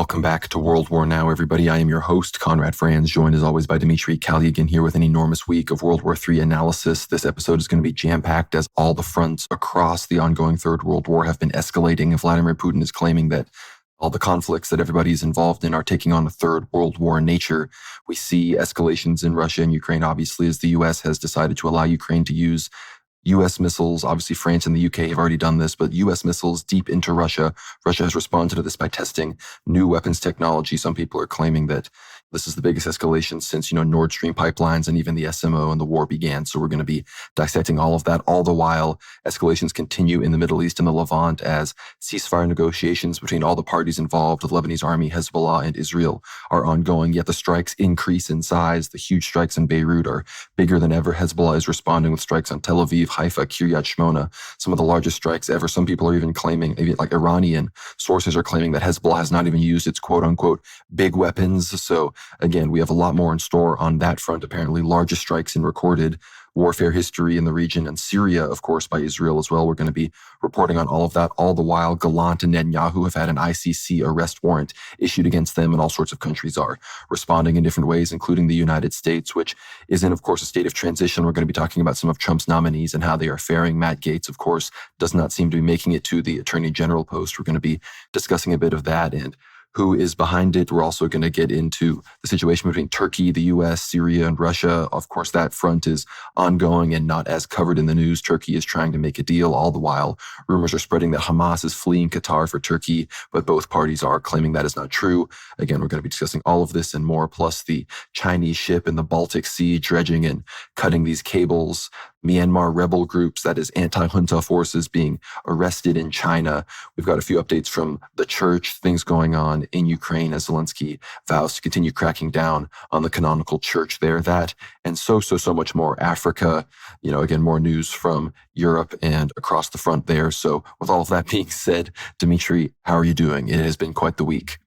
Welcome back to World War Now, everybody. I am your host, Conrad Franz, joined as always by Dmitry Kalyagin here with an enormous week of World War III analysis. This episode is going to be jam-packed as all the fronts across the ongoing Third World War have been escalating. Vladimir Putin is claiming that all the conflicts that everybody is involved in are taking on a Third World War nature. We see escalations in Russia and Ukraine, obviously, as the U.S. has decided to allow Ukraine to use U.S. missiles. Obviously, France and the U.K. have already done this, but U.S. missiles deep into Russia. Russia has responded to this by testing new weapons technology. Some people are claiming that this is the biggest escalation since, Nord Stream pipelines and even the SMO and the war began. So we're going to be dissecting all of that. All the while, escalations continue in the Middle East and the Levant as ceasefire negotiations between all the parties involved, the Lebanese army, Hezbollah, and Israel, are ongoing. Yet the strikes increase in size. The huge strikes in Beirut are bigger than ever. Hezbollah is responding with strikes on Tel Aviv, Haifa, Kiryat Shmona, some of the largest strikes ever. Some people are even claiming, maybe like Iranian sources are claiming, that Hezbollah has not even used its quote-unquote big weapons. So again, we have a lot more in store on that front. Apparently, largest strikes in recorded warfare history in the region, and Syria, of course, by Israel as well. We're going to be reporting on all of that. All the while, Gallant and Netanyahu have had an ICC arrest warrant issued against them, and all sorts of countries are responding in different ways, including the United States, which is in, of course, a state of transition. We're going to be talking about some of Trump's nominees and how they are faring. Matt Gaetz, of course, does not seem to be making it to the Attorney General post. We're going to be discussing a bit of that and who is behind it. We're also going to get into the situation between Turkey, the U.S., Syria, and Russia. Of course, that front is ongoing and not as covered in the news. Turkey is trying to make a deal. All the while, rumors are spreading that Hamas is fleeing Qatar for Turkey, but both parties are claiming that is not true. Again, we're going to be discussing all of this and more, plus the Chinese ship in the Baltic Sea dredging and cutting these cables, Myanmar rebel groups, that is anti-junta forces, being arrested in China. We've got a few updates from the church, things going on in Ukraine as Zelensky vows to continue cracking down on the canonical church there. That and so much more. Africa, again, more news from Europe and across the front there. So with all of that being said, Dmitry, how are you doing? It has been quite the week.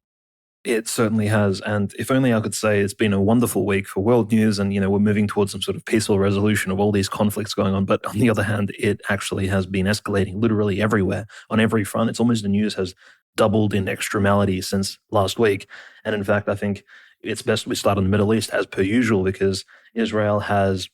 It certainly has. And if only I could say it's been a wonderful week for world news and, we're moving towards some sort of peaceful resolution of all these conflicts going on. But on the other hand, it actually has been escalating literally everywhere on every front. It's almost the news has doubled in extremality since last week. And in fact, I think it's best we start in the Middle East as per usual, because Israel has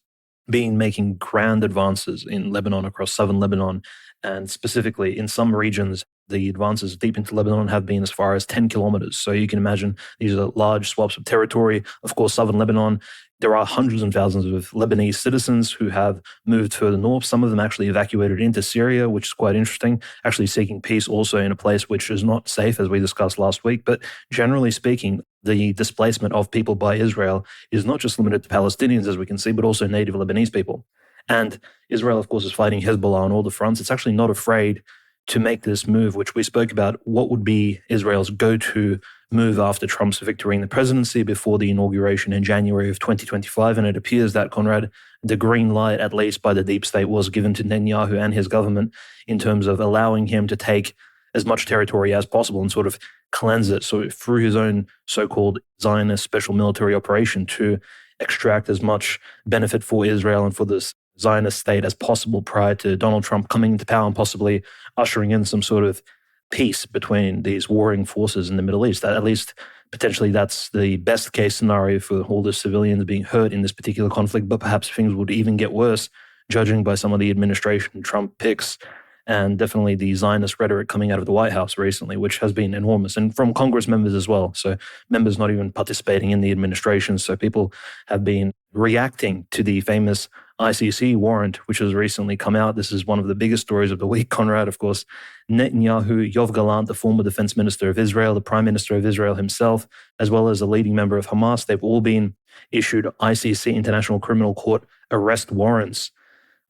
been making grand advances in Lebanon, across southern Lebanon, and specifically in some regions, the advances deep into Lebanon have been as far as 10 kilometers. So you can imagine these are large swaths of territory. Of course, southern Lebanon, there are hundreds and thousands of Lebanese citizens who have moved further north. Some of them actually evacuated into Syria, which is quite interesting, actually seeking peace also in a place which is not safe, as we discussed last week. But generally speaking, the displacement of people by Israel is not just limited to Palestinians, as we can see, but also native Lebanese people. And Israel, of course, is fighting Hezbollah on all the fronts. It's actually not afraid to make this move, which we spoke about, what would be Israel's go-to move after Trump's victory in the presidency before the inauguration in January of 2025. And it appears that, Conrad, the green light, at least by the deep state, was given to Netanyahu and his government in terms of allowing him to take as much territory as possible and sort of cleanse it. So through his own so-called Zionist special military operation to extract as much benefit for Israel and for this Zionist state as possible prior to Donald Trump coming into power and possibly ushering in some sort of peace between these warring forces in the Middle East. That, at least potentially, that's the best case scenario for all the civilians being hurt in this particular conflict, but perhaps things would even get worse, judging by some of the administration Trump picks and definitely the Zionist rhetoric coming out of the White House recently, which has been enormous, and from Congress members as well. So members not even participating in the administration. So people have been reacting to the famous ICC warrant, which has recently come out. This is one of the biggest stories of the week, Conrad. Of course, Netanyahu, Yoav Gallant, the former defense minister of Israel, the prime minister of Israel himself, as well as a leading member of Hamas, they've all been issued ICC, International Criminal Court, arrest warrants,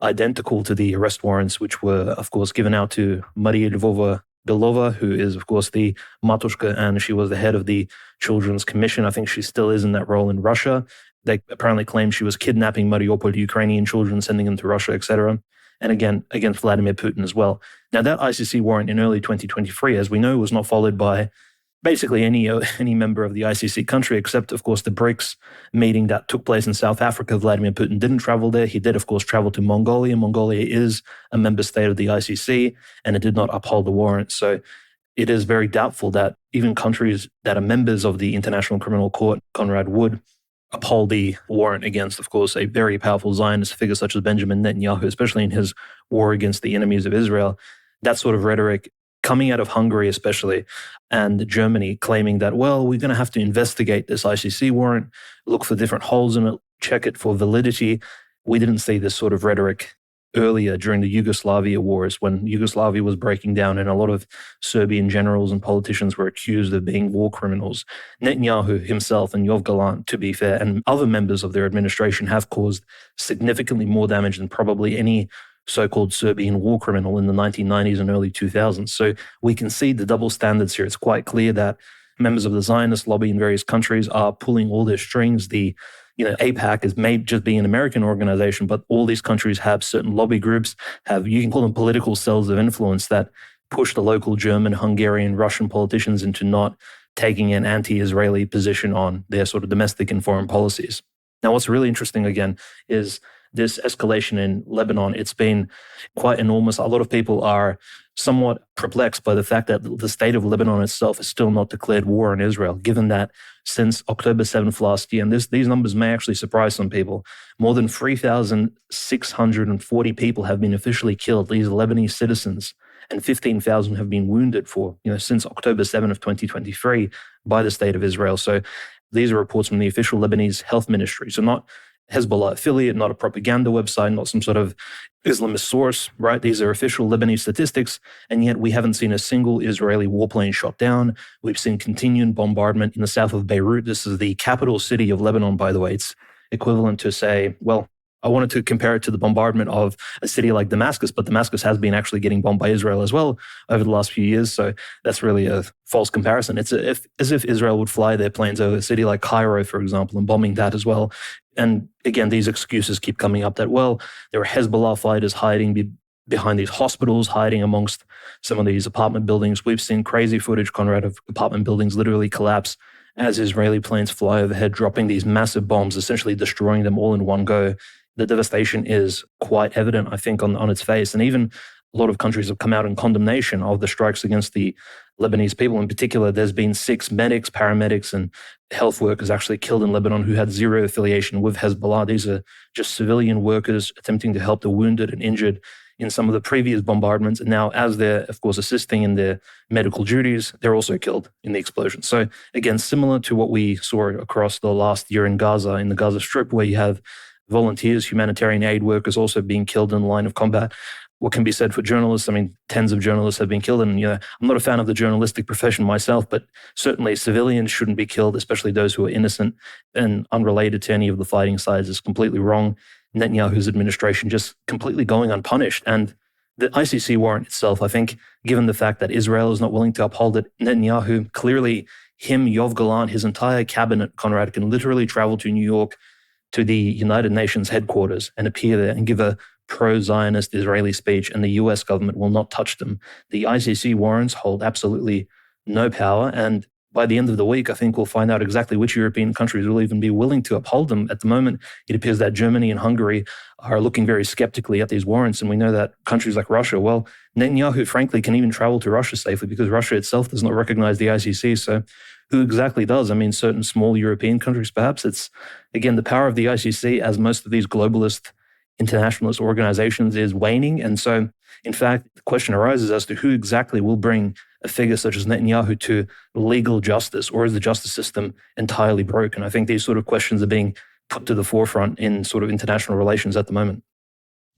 identical to the arrest warrants which were, of course, given out to Maria Lvova-Belova, who is, of course, the Matushka, and she was the head of the Children's Commission. I think she still is in that role in Russia. They apparently claim she was kidnapping Mariupol Ukrainian children, sending them to Russia, etc. And again, against Vladimir Putin as well. Now, that ICC warrant in early 2023, as we know, was not followed by basically any member of the ICC country, except, of course, the BRICS meeting that took place in South Africa. Vladimir Putin didn't travel there. He did, of course, travel to Mongolia. Mongolia is a member state of the ICC, and it did not uphold the warrant. So it is very doubtful that even countries that are members of the International Criminal Court, Conrad, would uphold the warrant against, of course, a very powerful Zionist figure such as Benjamin Netanyahu, especially in his war against the enemies of Israel. That sort of rhetoric coming out of Hungary especially, and Germany claiming that, well, we're going to have to investigate this ICC warrant, look for different holes in it, check it for validity. We didn't see this sort of rhetoric earlier during the Yugoslavia wars, when Yugoslavia was breaking down and a lot of Serbian generals and politicians were accused of being war criminals. Netanyahu himself and Yoav Gallant, to be fair, and other members of their administration have caused significantly more damage than probably any so-called Serbian war criminal in the 1990s and early 2000s. So we can see the double standards here. It's quite clear that members of the Zionist lobby in various countries are pulling all their strings. AIPAC is may just be an American organization, but all these countries have certain lobby groups, you can call them political cells of influence that push the local German, Hungarian, Russian politicians into not taking an anti-Israeli position on their sort of domestic and foreign policies. Now, what's really interesting, again, is this escalation in Lebanon. It's been quite enormous. A lot of people are somewhat perplexed by the fact that the state of Lebanon itself is still not declared war on Israel, given that since October 7th last year, and these numbers may actually surprise some people, more than 3,640 people have been officially killed, these Lebanese citizens, and 15,000 have been wounded since October 7th of 2023 by the state of Israel. So these are reports from the official Lebanese health ministry. So not Hezbollah affiliate, not a propaganda website, not some sort of Islamist source, right? These are official Lebanese statistics, and yet we haven't seen a single Israeli warplane shot down. We've seen continued bombardment in the south of Beirut. This is the capital city of Lebanon, by the way. It's equivalent to, say, I wanted to compare it to the bombardment of a city like Damascus, but Damascus has been actually getting bombed by Israel as well over the last few years. So that's really a false comparison. It's as if Israel would fly their planes over a city like Cairo, for example, and bombing that as well. And again, these excuses keep coming up that, there are Hezbollah fighters hiding behind these hospitals, hiding amongst some of these apartment buildings. We've seen crazy footage, Conrad, of apartment buildings literally collapse as Israeli planes fly overhead, dropping these massive bombs, essentially destroying them all in one go. The devastation is quite evident, I think, on its face. And even a lot of countries have come out in condemnation of the strikes against the Lebanese people. In particular, there's been 6 medics, paramedics, and health workers actually killed in Lebanon who had zero affiliation with Hezbollah. These are just civilian workers attempting to help the wounded and injured in some of the previous bombardments. And now, as they're, of course, assisting in their medical duties, they're also killed in the explosion. So again, similar to what we saw across the last year in Gaza, in the Gaza Strip, where you have volunteers, humanitarian aid workers also being killed in the line of combat. What can be said for journalists? I mean, tens of journalists have been killed. And, I'm not a fan of the journalistic profession myself, but certainly civilians shouldn't be killed, especially those who are innocent and unrelated to any of the fighting sides. Is completely wrong. Netanyahu's administration just completely going unpunished. And the ICC warrant itself, I think, given the fact that Israel is not willing to uphold it, Netanyahu, clearly him, Yoav Gallant, his entire cabinet, Conrad, can literally travel to New York, to the United Nations headquarters, and appear there and give a pro-Zionist Israeli speech, and the US government will not touch them. The ICC warrants hold absolutely no power, and by the end of the week, I think we'll find out exactly which European countries will even be willing to uphold them. At the moment, it appears that Germany and Hungary are looking very skeptically at these warrants, and we know that countries like Russia, Netanyahu, frankly, can even travel to Russia safely because Russia itself does not recognize the ICC, so who exactly does? I mean, certain small European countries, perhaps. It's, again, the power of the ICC, as most of these globalist internationalist organizations, is waning. And so, in fact, the question arises as to who exactly will bring a figure such as Netanyahu to legal justice, or is the justice system entirely broken? I think these sort of questions are being put to the forefront in sort of international relations at the moment.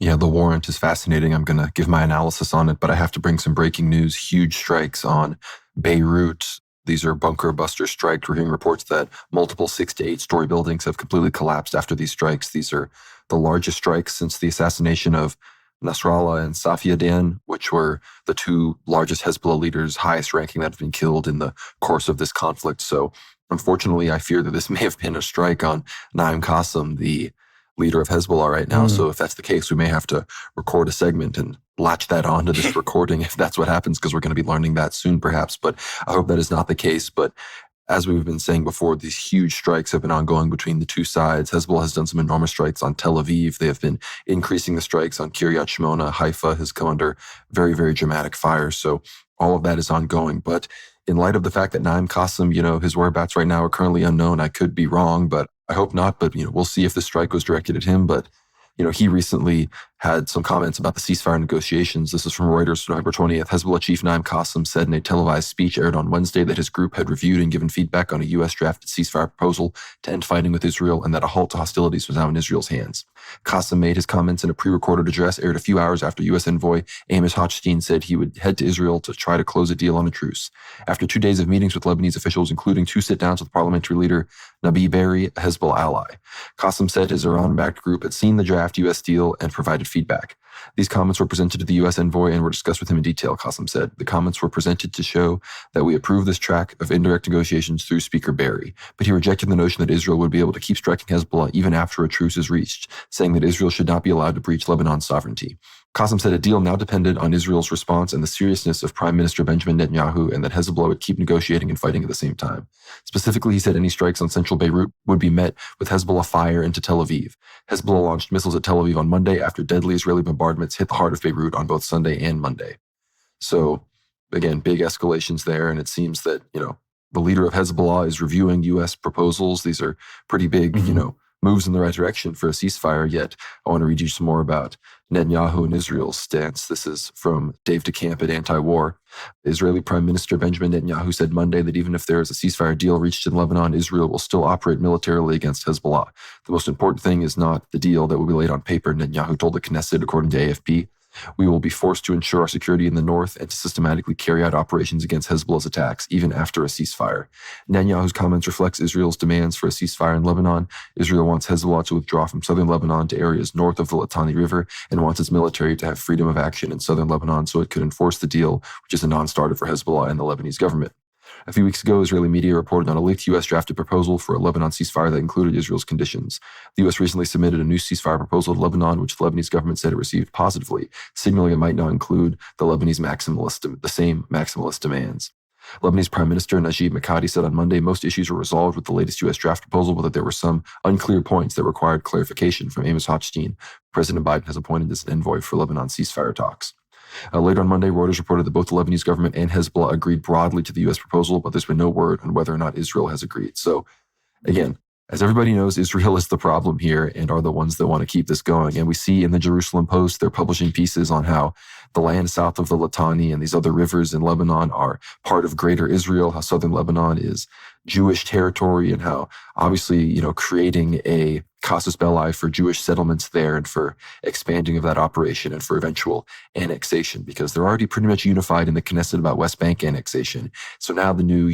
Yeah, the warrant is fascinating. I'm going to give my analysis on it, but I have to bring some breaking news. Huge strikes on Beirut. These are bunker buster strikes. We're hearing reports that multiple 6 to 8 story buildings have completely collapsed after these strikes. These are the largest strikes since the assassination of Nasrallah and Safiadan, which were the 2 largest Hezbollah leaders, highest ranking, that have been killed in the course of this conflict. So unfortunately, I fear that this may have been a strike on Naim Qassem, the leader of Hezbollah right now. So if that's the case, we may have to record a segment and latch that onto this recording if that's what happens, because we're going to be learning that soon perhaps. But I hope that is not the case. But as we've been saying before, these huge strikes have been ongoing between the 2 sides. Hezbollah has done some enormous strikes on Tel Aviv. They have been increasing the strikes on Kiryat Shmona. Haifa has come under very, very dramatic fire. So all of that is ongoing. But in light of the fact that Naim Qassem, his whereabouts right now are currently unknown, I could be wrong, but I hope not. But, we'll see if the strike was directed at him. But, he recently had some comments about the ceasefire negotiations. This is from Reuters, November 20th. Hezbollah chief Naim Qassem said in a televised speech aired on Wednesday that his group had reviewed and given feedback on a U.S. drafted ceasefire proposal to end fighting with Israel and that a halt to hostilities was now in Israel's hands. Qassem made his comments in a pre-recorded address aired a few hours after U.S. envoy Amos Hochstein said he would head to Israel to try to close a deal on a truce. After 2 days of meetings with Lebanese officials, including 2 sit-downs with parliamentary leader Nabi Berri, a Hezbollah ally, Qassem said his Iran-backed group had seen the draft U.S. deal and provided feedback. These comments were presented to the U.S. envoy and were discussed with him in detail, Qassem said. The comments were presented to show that we approve this track of indirect negotiations through Speaker Berri, but he rejected the notion that Israel would be able to keep striking Hezbollah even after a truce is reached, saying that Israel should not be allowed to breach Lebanon's sovereignty. Qassem said a deal now depended on Israel's response and the seriousness of Prime Minister Benjamin Netanyahu, and that Hezbollah would keep negotiating and fighting at the same time. Specifically, he said any strikes on central Beirut would be met with Hezbollah fire into Tel Aviv. Hezbollah launched missiles at Tel Aviv on Monday after deadly Israeli bombardments hit the heart of Beirut on both Sunday and Monday. So, again, big escalations there, and it seems that, the leader of Hezbollah is reviewing U.S. proposals. These are pretty big, moves in the right direction for a ceasefire, yet I want to read you some more about Netanyahu and Israel's stance. This is from Dave DeCamp at Anti-War. Israeli Prime Minister Benjamin Netanyahu said Monday that even if there is a ceasefire deal reached in Lebanon, Israel will still operate militarily against Hezbollah. The most important thing is not the deal that will be laid on paper, Netanyahu told the Knesset, according to AFP. We will be forced to ensure our security in the north and to systematically carry out operations against Hezbollah's attacks, even after a ceasefire. Netanyahu's comments reflects Israel's demands for a ceasefire in Lebanon. Israel wants Hezbollah to withdraw from southern Lebanon to areas north of the Litani River and wants its military to have freedom of action in southern Lebanon so it could enforce the deal, which is a non-starter for Hezbollah and the Lebanese government. A few weeks ago, Israeli media reported on a leaked U.S. drafted proposal for a Lebanon ceasefire that included Israel's conditions. The U.S. recently submitted a new ceasefire proposal to Lebanon, which the Lebanese government said it received positively, signaling it might not include the same maximalist demands. Lebanese Prime Minister Najib Mikati said on Monday most issues were resolved with the latest U.S. draft proposal, but that there were some unclear points that required clarification from Amos Hochstein. President Biden has appointed as an envoy for Lebanon ceasefire talks. Later on Monday, Reuters reported that both the Lebanese government and Hezbollah agreed broadly to the U.S. proposal, but there's been no word on whether or not Israel has agreed. So, again, as everybody knows, Israel is the problem here and are the ones that want to keep this going. And we see in the Jerusalem Post, they're publishing pieces on how the land south of the Litani and these other rivers in Lebanon are part of greater Israel, how southern Lebanon is Jewish territory, and how obviously, creating a casus belli for Jewish settlements there and for expanding of that operation and for eventual annexation, because they're already pretty much unified in the Knesset about West Bank annexation. So now the new,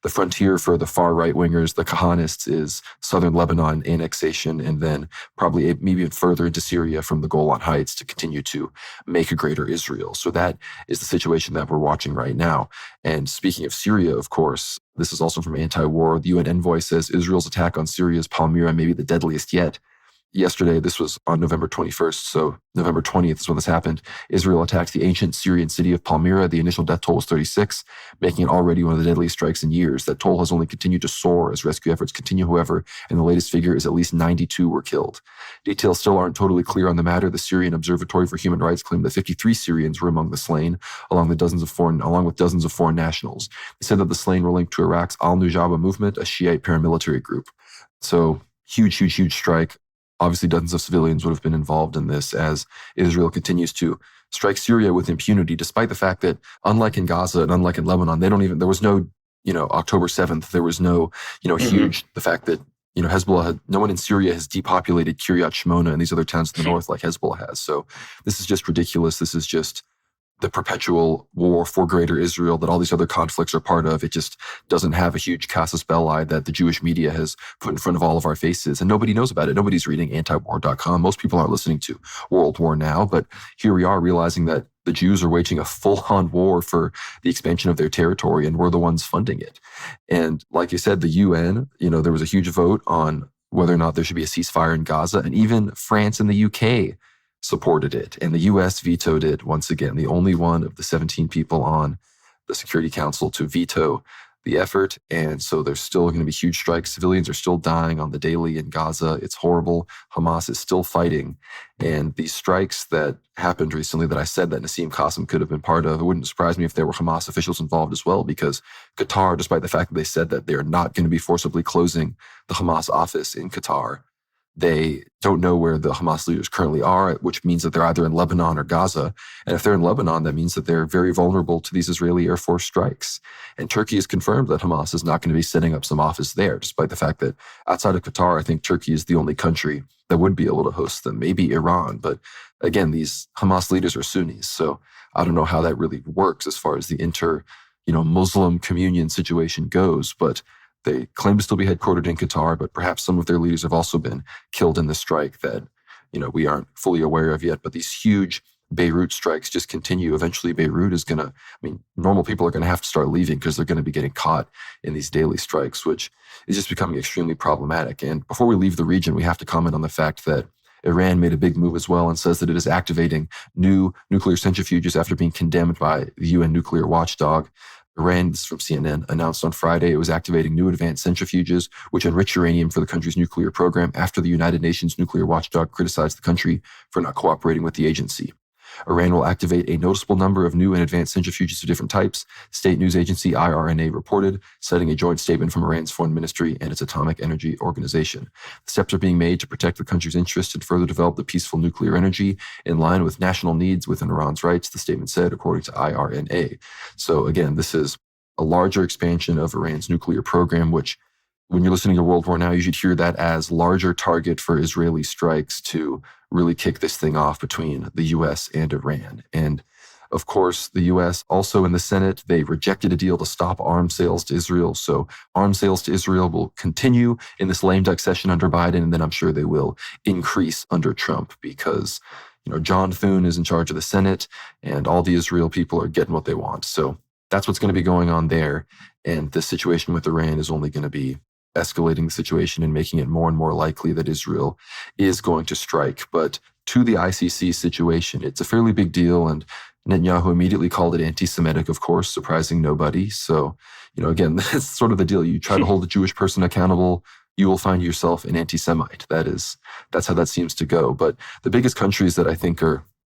the frontier for the far right wingers, the Kahanists, is southern Lebanon annexation, and then probably maybe even further into Syria from the Golan Heights to continue to make a greater Israel. So that is the situation that we're watching right now. And speaking of Syria, of course, this is also from Anti-War. The UN envoy says Israel's attack on Syria's Palmyra may be the deadliest yet. Yesterday, this was on November 21st, so November 20th is when this happened. Israel attacked the ancient Syrian city of Palmyra. The initial death toll was 36, making it already one of the deadliest strikes in years. That toll has only continued to soar as rescue efforts continue, however, and the latest figure is at least 92 were killed. Details still aren't totally clear on the matter. The Syrian Observatory for Human Rights claimed that 53 Syrians were among the slain, along with dozens of foreign nationals. They said that the slain were linked to Iraq's al-Nujaba movement, a Shiite paramilitary group. So huge strike. Obviously, dozens of civilians would have been involved in this as Israel continues to strike Syria with impunity, despite the fact that, unlike in Gaza and unlike in Lebanon, there was no, October 7th, there was no, the fact that, Hezbollah no one in Syria has depopulated Kiryat Shmona and these other towns in the north like Hezbollah has. So this is just ridiculous. This is just the perpetual war for greater Israel that all these other conflicts are part of. It just doesn't have a huge casus belli that the Jewish media has put in front of all of our faces, and nobody knows about it. Nobody's reading antiwar.com. Most people aren't listening to World War Now, but here we are realizing that the Jews are waging a full-on war for the expansion of their territory, and we're the ones funding it. And like you said, the UN, there was a huge vote on whether or not there should be a ceasefire in Gaza, and even France and the UK supported it, and the U.S. vetoed it once again, the only one of the 17 people on the Security Council to veto the effort. And so there's still going to be huge strikes. Civilians are still dying on the daily in Gaza. It's horrible. Hamas is still fighting. And these strikes that happened recently that I said that Nassim Qasem could have been part of, it wouldn't surprise me if there were Hamas officials involved as well, because Qatar, despite the fact that they said that they're not going to be forcibly closing the Hamas office in Qatar, they don't know where the Hamas leaders currently are, which means that they're either in Lebanon or Gaza. And if they're in Lebanon, that means that they're very vulnerable to these Israeli Air Force strikes. And Turkey has confirmed that Hamas is not going to be setting up some office there, despite the fact that outside of Qatar, I think Turkey is the only country that would be able to host them, maybe Iran. But again, these Hamas leaders are Sunnis. So I don't know how that really works as far as the Muslim communion situation goes. But they claim to still be headquartered in Qatar, but perhaps some of their leaders have also been killed in the strike that, we aren't fully aware of yet. But these huge Beirut strikes just continue. Eventually, Beirut is normal people are going to have to start leaving because they're going to be getting caught in these daily strikes, which is just becoming extremely problematic. And before we leave the region, we have to comment on the fact that Iran made a big move as well and says that it is activating new nuclear centrifuges after being condemned by the UN nuclear watchdog. Iran, this is from CNN, announced on Friday it was activating new advanced centrifuges, which enrich uranium for the country's nuclear program after the United Nations nuclear watchdog criticized the country for not cooperating with the agency. Iran will activate a noticeable number of new and advanced centrifuges of different types, state news agency IRNA reported, citing a joint statement from Iran's foreign ministry and its atomic energy organization. The steps are being made to protect the country's interests and further develop the peaceful nuclear energy in line with national needs within Iran's rights, the statement said, according to IRNA. So again, this is a larger expansion of Iran's nuclear program, which when you're listening to World War Now, you should hear that as larger target for Israeli strikes to really kick this thing off between the U.S. and Iran. And of course, the U.S. also in the Senate, they rejected a deal to stop arms sales to Israel. So arms sales to Israel will continue in this lame duck session under Biden, and then I'm sure they will increase under Trump because, John Thune is in charge of the Senate and all the Israel people are getting what they want. So that's what's going to be going on there. And the situation with Iran is only going to be escalating the situation and making it more and more likely that Israel is going to strike. But to the ICC situation, it's a fairly big deal. And Netanyahu immediately called it anti-Semitic, of course, surprising nobody. So, again, that's sort of the deal. You try to hold a Jewish person accountable, you will find yourself an anti-Semite. That's how that seems to go. But the biggest countries that I think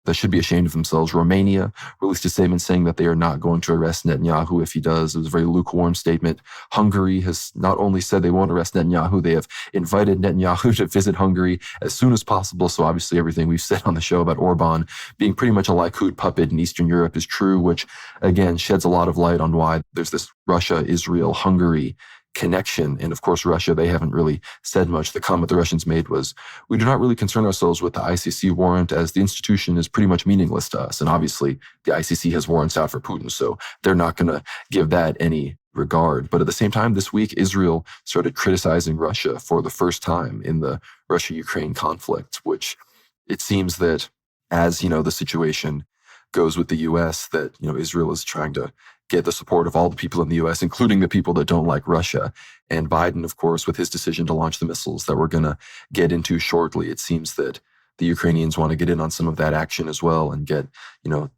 that should be ashamed of themselves. Romania released a statement saying that they are not going to arrest Netanyahu if he does. It was a very lukewarm statement. Hungary has not only said they won't arrest Netanyahu, they have invited Netanyahu to visit Hungary as soon as possible. So obviously everything we've said on the show about Orban being pretty much a Likud puppet in Eastern Europe is true, which again sheds a lot of light on why there's this Russia, Israel, Hungary connection. And of course, Russia, they haven't really said much. The comment the Russians made was, we do not really concern ourselves with the ICC warrant as the institution is pretty much meaningless to us. And obviously, the ICC has warrants out for Putin, so they're not going to give that any regard. But at the same time, this week, Israel started criticizing Russia for the first time in the Russia-Ukraine conflict, which it seems that as, the situation goes with the U.S., that, Israel is trying to get the support of all the people in the U.S., including the people that don't like Russia. And Biden, of course, with his decision to launch the missiles that we're going to get into shortly, it seems that the Ukrainians want to get in on some of that action as well and get,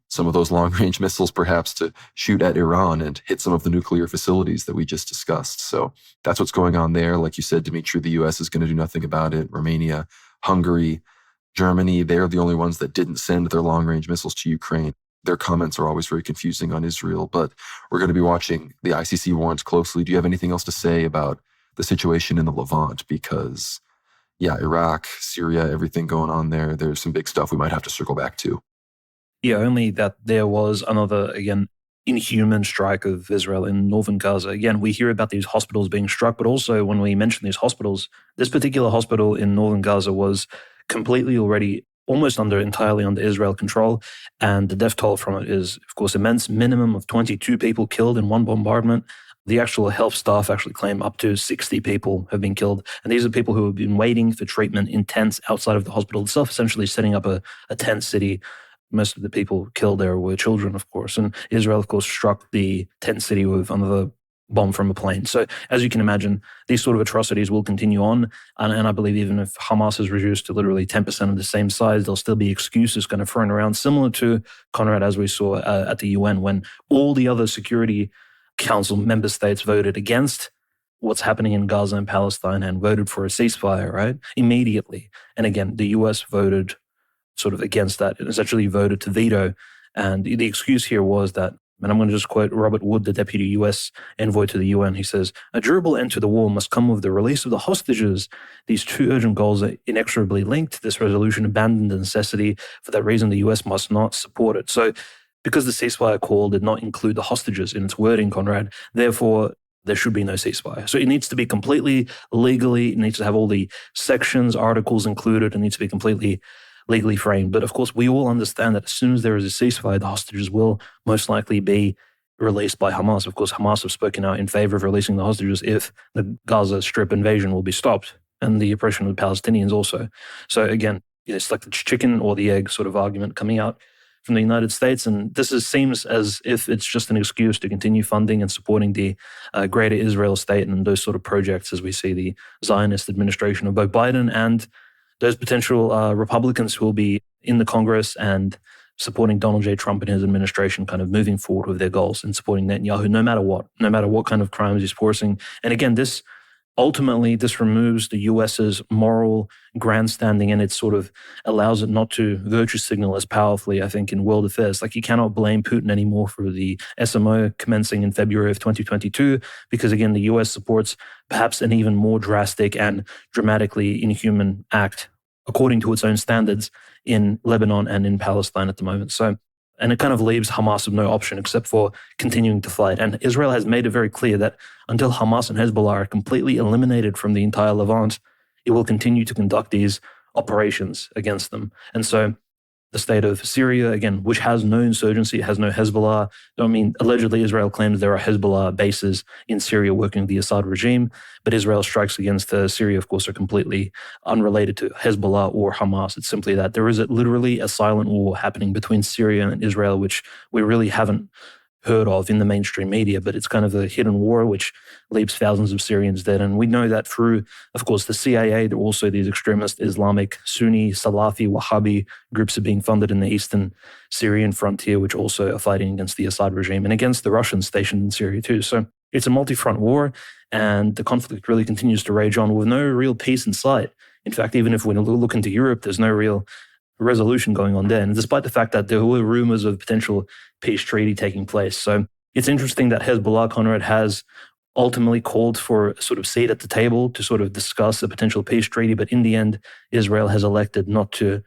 some of those long-range missiles perhaps to shoot at Iran and hit some of the nuclear facilities that we just discussed. So that's what's going on there. Like you said, Dimitri, the U.S. is going to do nothing about it. Romania, Hungary, Germany, they're the only ones that didn't send their long-range missiles to Ukraine. Their comments are always very confusing on Israel, but we're going to be watching the ICC warrants closely. Do you have anything else to say about the situation in the Levant? Because, Iraq, Syria, everything going on there, there's some big stuff we might have to circle back to. Yeah, only that there was another, again, inhuman strike of Israel in northern Gaza. Again, we hear about these hospitals being struck, but also when we mention these hospitals, this particular hospital in northern Gaza was completely already almost entirely under Israel control, and the death toll from it is, of course, immense. Minimum of 22 people killed in one bombardment. The actual health staff actually claim up to 60 people have been killed, and these are people who have been waiting for treatment in tents outside of the hospital itself, essentially setting up a tent city. Most of the people killed there were children, of course, and Israel, of course, struck the tent city with another bomb from a plane. So as you can imagine, these sort of atrocities will continue on. And I believe even if Hamas is reduced to literally 10% of the same size, there'll still be excuses kind of thrown around, similar to, Conrad, as we saw at the UN, when all the other security Council member states voted against what's happening in Gaza and Palestine and voted for a ceasefire, right? Immediately. And again, the US voted sort of against that. It essentially voted to veto. And the excuse here was that, and I'm going to just quote Robert Wood, the deputy US envoy to the UN. He says, "A durable end to the war must come with the release of the hostages. These two urgent goals are inexorably linked. This resolution abandoned the necessity. For that reason, the US must not support it." So because the ceasefire call did not include the hostages in its wording, Conrad, therefore, there should be no ceasefire. So it needs to be completely legally, it needs to have all the sections, articles included, it needs to be completely legally framed. But of course, we all understand that as soon as there is a ceasefire, the hostages will most likely be released by Hamas. Of course, Hamas have spoken out in favor of releasing the hostages if the Gaza Strip invasion will be stopped and the oppression of the Palestinians also. So again, it's like the chicken or the egg sort of argument coming out from the United States. And this seems as if it's just an excuse to continue funding and supporting the greater Israel state and those sort of projects as we see the Zionist administration of both Biden and those potential Republicans who will be in the Congress and supporting Donald J. Trump and his administration kind of moving forward with their goals and supporting Netanyahu no matter what kind of crimes he's forcing. And again, this removes the US's moral grandstanding and it sort of allows it not to virtue signal as powerfully, I think, in world affairs. Like you cannot blame Putin anymore for the SMO commencing in February of 2022 because, again, the US supports perhaps an even more drastic and dramatically inhuman act according to its own standards in Lebanon and in Palestine at the moment. So, and it kind of leaves Hamas with no option except for continuing to fight. And Israel has made it very clear that until Hamas and Hezbollah are completely eliminated from the entire Levant, it will continue to conduct these operations against them. And so the state of Syria, again, which has no insurgency, has no Hezbollah. I mean, allegedly Israel claims there are Hezbollah bases in Syria working with the Assad regime, but Israel's strikes against Syria, of course, are completely unrelated to Hezbollah or Hamas. It's simply that there is literally a silent war happening between Syria and Israel, which we really haven't heard of in the mainstream media, but it's kind of a hidden war which leaves thousands of Syrians dead. And we know that through, of course, the CIA. There are also these extremist Islamic, Sunni, Salafi, Wahhabi groups are being funded in the eastern Syrian frontier, which also are fighting against the Assad regime and against the Russians stationed in Syria too. So it's a multi-front war, and the conflict really continues to rage on with no real peace in sight. In fact, even if we look into Europe, there's no real resolution going on there. And despite the fact that there were rumors of potential peace treaty taking place. So it's interesting that Hezbollah, Conrad, has ultimately called for a sort of seat at the table to sort of discuss a potential peace treaty. But in the end, Israel has elected not to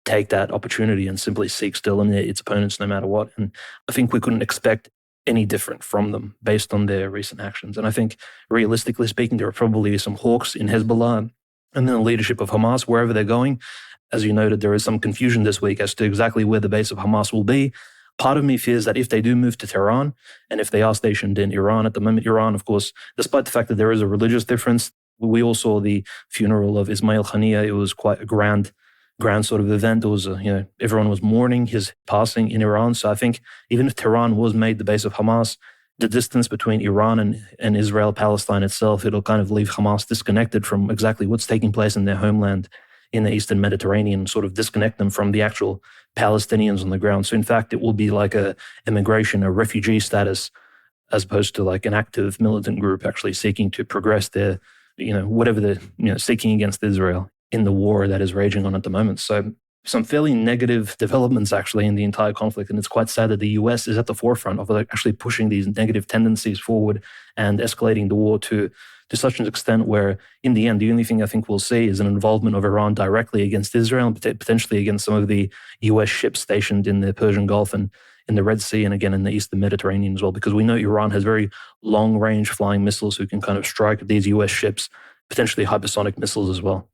take that opportunity and simply seeks to eliminate its opponents no matter what. And I think we couldn't expect any different from them based on their recent actions. And I think realistically speaking, there are probably some hawks in Hezbollah and then the leadership of Hamas, wherever they're going. As you noted, there is some confusion this week as to exactly where the base of Hamas will be. Part of me fears that if they do move to Tehran, and if they are stationed in Iran at the moment, Iran, of course, despite the fact that there is a religious difference, we all saw the funeral of Ismail Haniyeh. It was quite a grand sort of event. It was, everyone was mourning his passing in Iran. So I think even if Tehran was made the base of Hamas, the distance between Iran and Israel, Palestine itself, it'll kind of leave Hamas disconnected from exactly what's taking place in their homeland in the Eastern Mediterranean, sort of disconnect them from the actual Palestinians on the ground. So in fact, it will be like a immigration, a refugee status, as opposed to like an active militant group actually seeking to progress their, whatever they're, seeking against Israel in the war that is raging on at the moment. So some fairly negative developments actually in the entire conflict. And it's quite sad that the US is at the forefront of actually pushing these negative tendencies forward and escalating the war to such an extent where, in the end, the only thing I think we'll see is an involvement of Iran directly against Israel and potentially against some of the US ships stationed in the Persian Gulf and in the Red Sea and again in the Eastern Mediterranean as well, because we know Iran has very long-range flying missiles who can kind of strike at these US ships, potentially hypersonic missiles as well.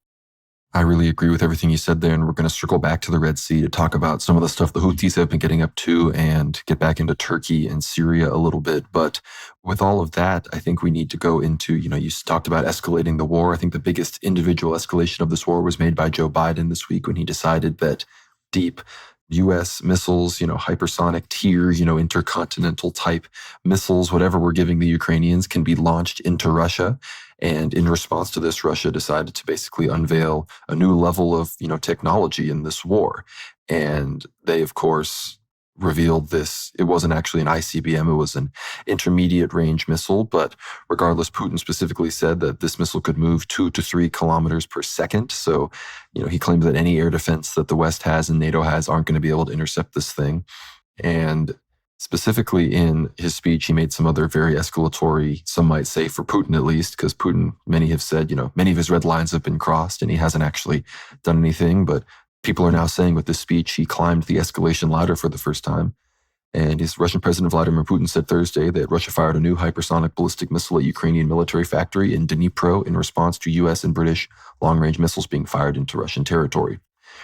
I really agree with everything you said there, and we're going to circle back to the Red Sea to talk about some of the stuff the Houthis have been getting up to and get back into Turkey and Syria a little bit. But with all of that, I think we need to go into, you talked about escalating the war. I think the biggest individual escalation of this war was made by Joe Biden this week when he decided that deep U.S. missiles, hypersonic tier, intercontinental type missiles, whatever we're giving the Ukrainians, can be launched into Russia. And in response to this, Russia decided to basically unveil a new level of, technology in this war. And they, of course, revealed this. It wasn't actually an ICBM, it was an intermediate range missile. But regardless, Putin specifically said that this missile could move 2 to 3 kilometers per second. So, he claimed that any air defense that the West has and NATO has aren't going to be able to intercept this thing. And specifically in his speech, he made some other very escalatory, some might say for Putin at least, because Putin, many have said, many of his red lines have been crossed and he hasn't actually done anything. But people are now saying with this speech, he climbed the escalation ladder for the first time. And his Russian President Vladimir Putin said Thursday that Russia fired a new hypersonic ballistic missile at Ukrainian military factory in Dnipro in response to U.S. and British long-range missiles being fired into Russian territory.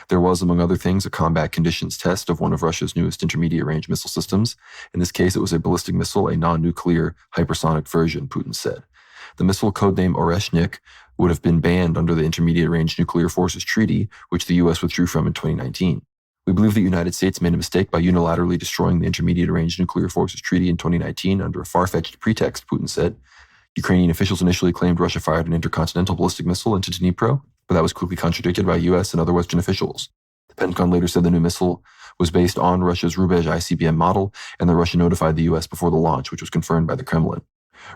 There was, among other things, a combat conditions test of one of Russia's newest intermediate-range missile systems. In this case, it was a ballistic missile, a non-nuclear hypersonic version, Putin said. The missile, codenamed Oreshnik, would have been banned under the Intermediate-Range Nuclear Forces Treaty, which the U.S. withdrew from in 2019. We believe the United States made a mistake by unilaterally destroying the Intermediate-Range Nuclear Forces Treaty in 2019 under a far-fetched pretext, Putin said. Ukrainian officials initially claimed Russia fired an intercontinental ballistic missile into Dnipro, but that was quickly contradicted by U.S. and other Western officials. The Pentagon later said the new missile was based on Russia's Rubezh ICBM model, and that Russia notified the U.S. before the launch, which was confirmed by the Kremlin.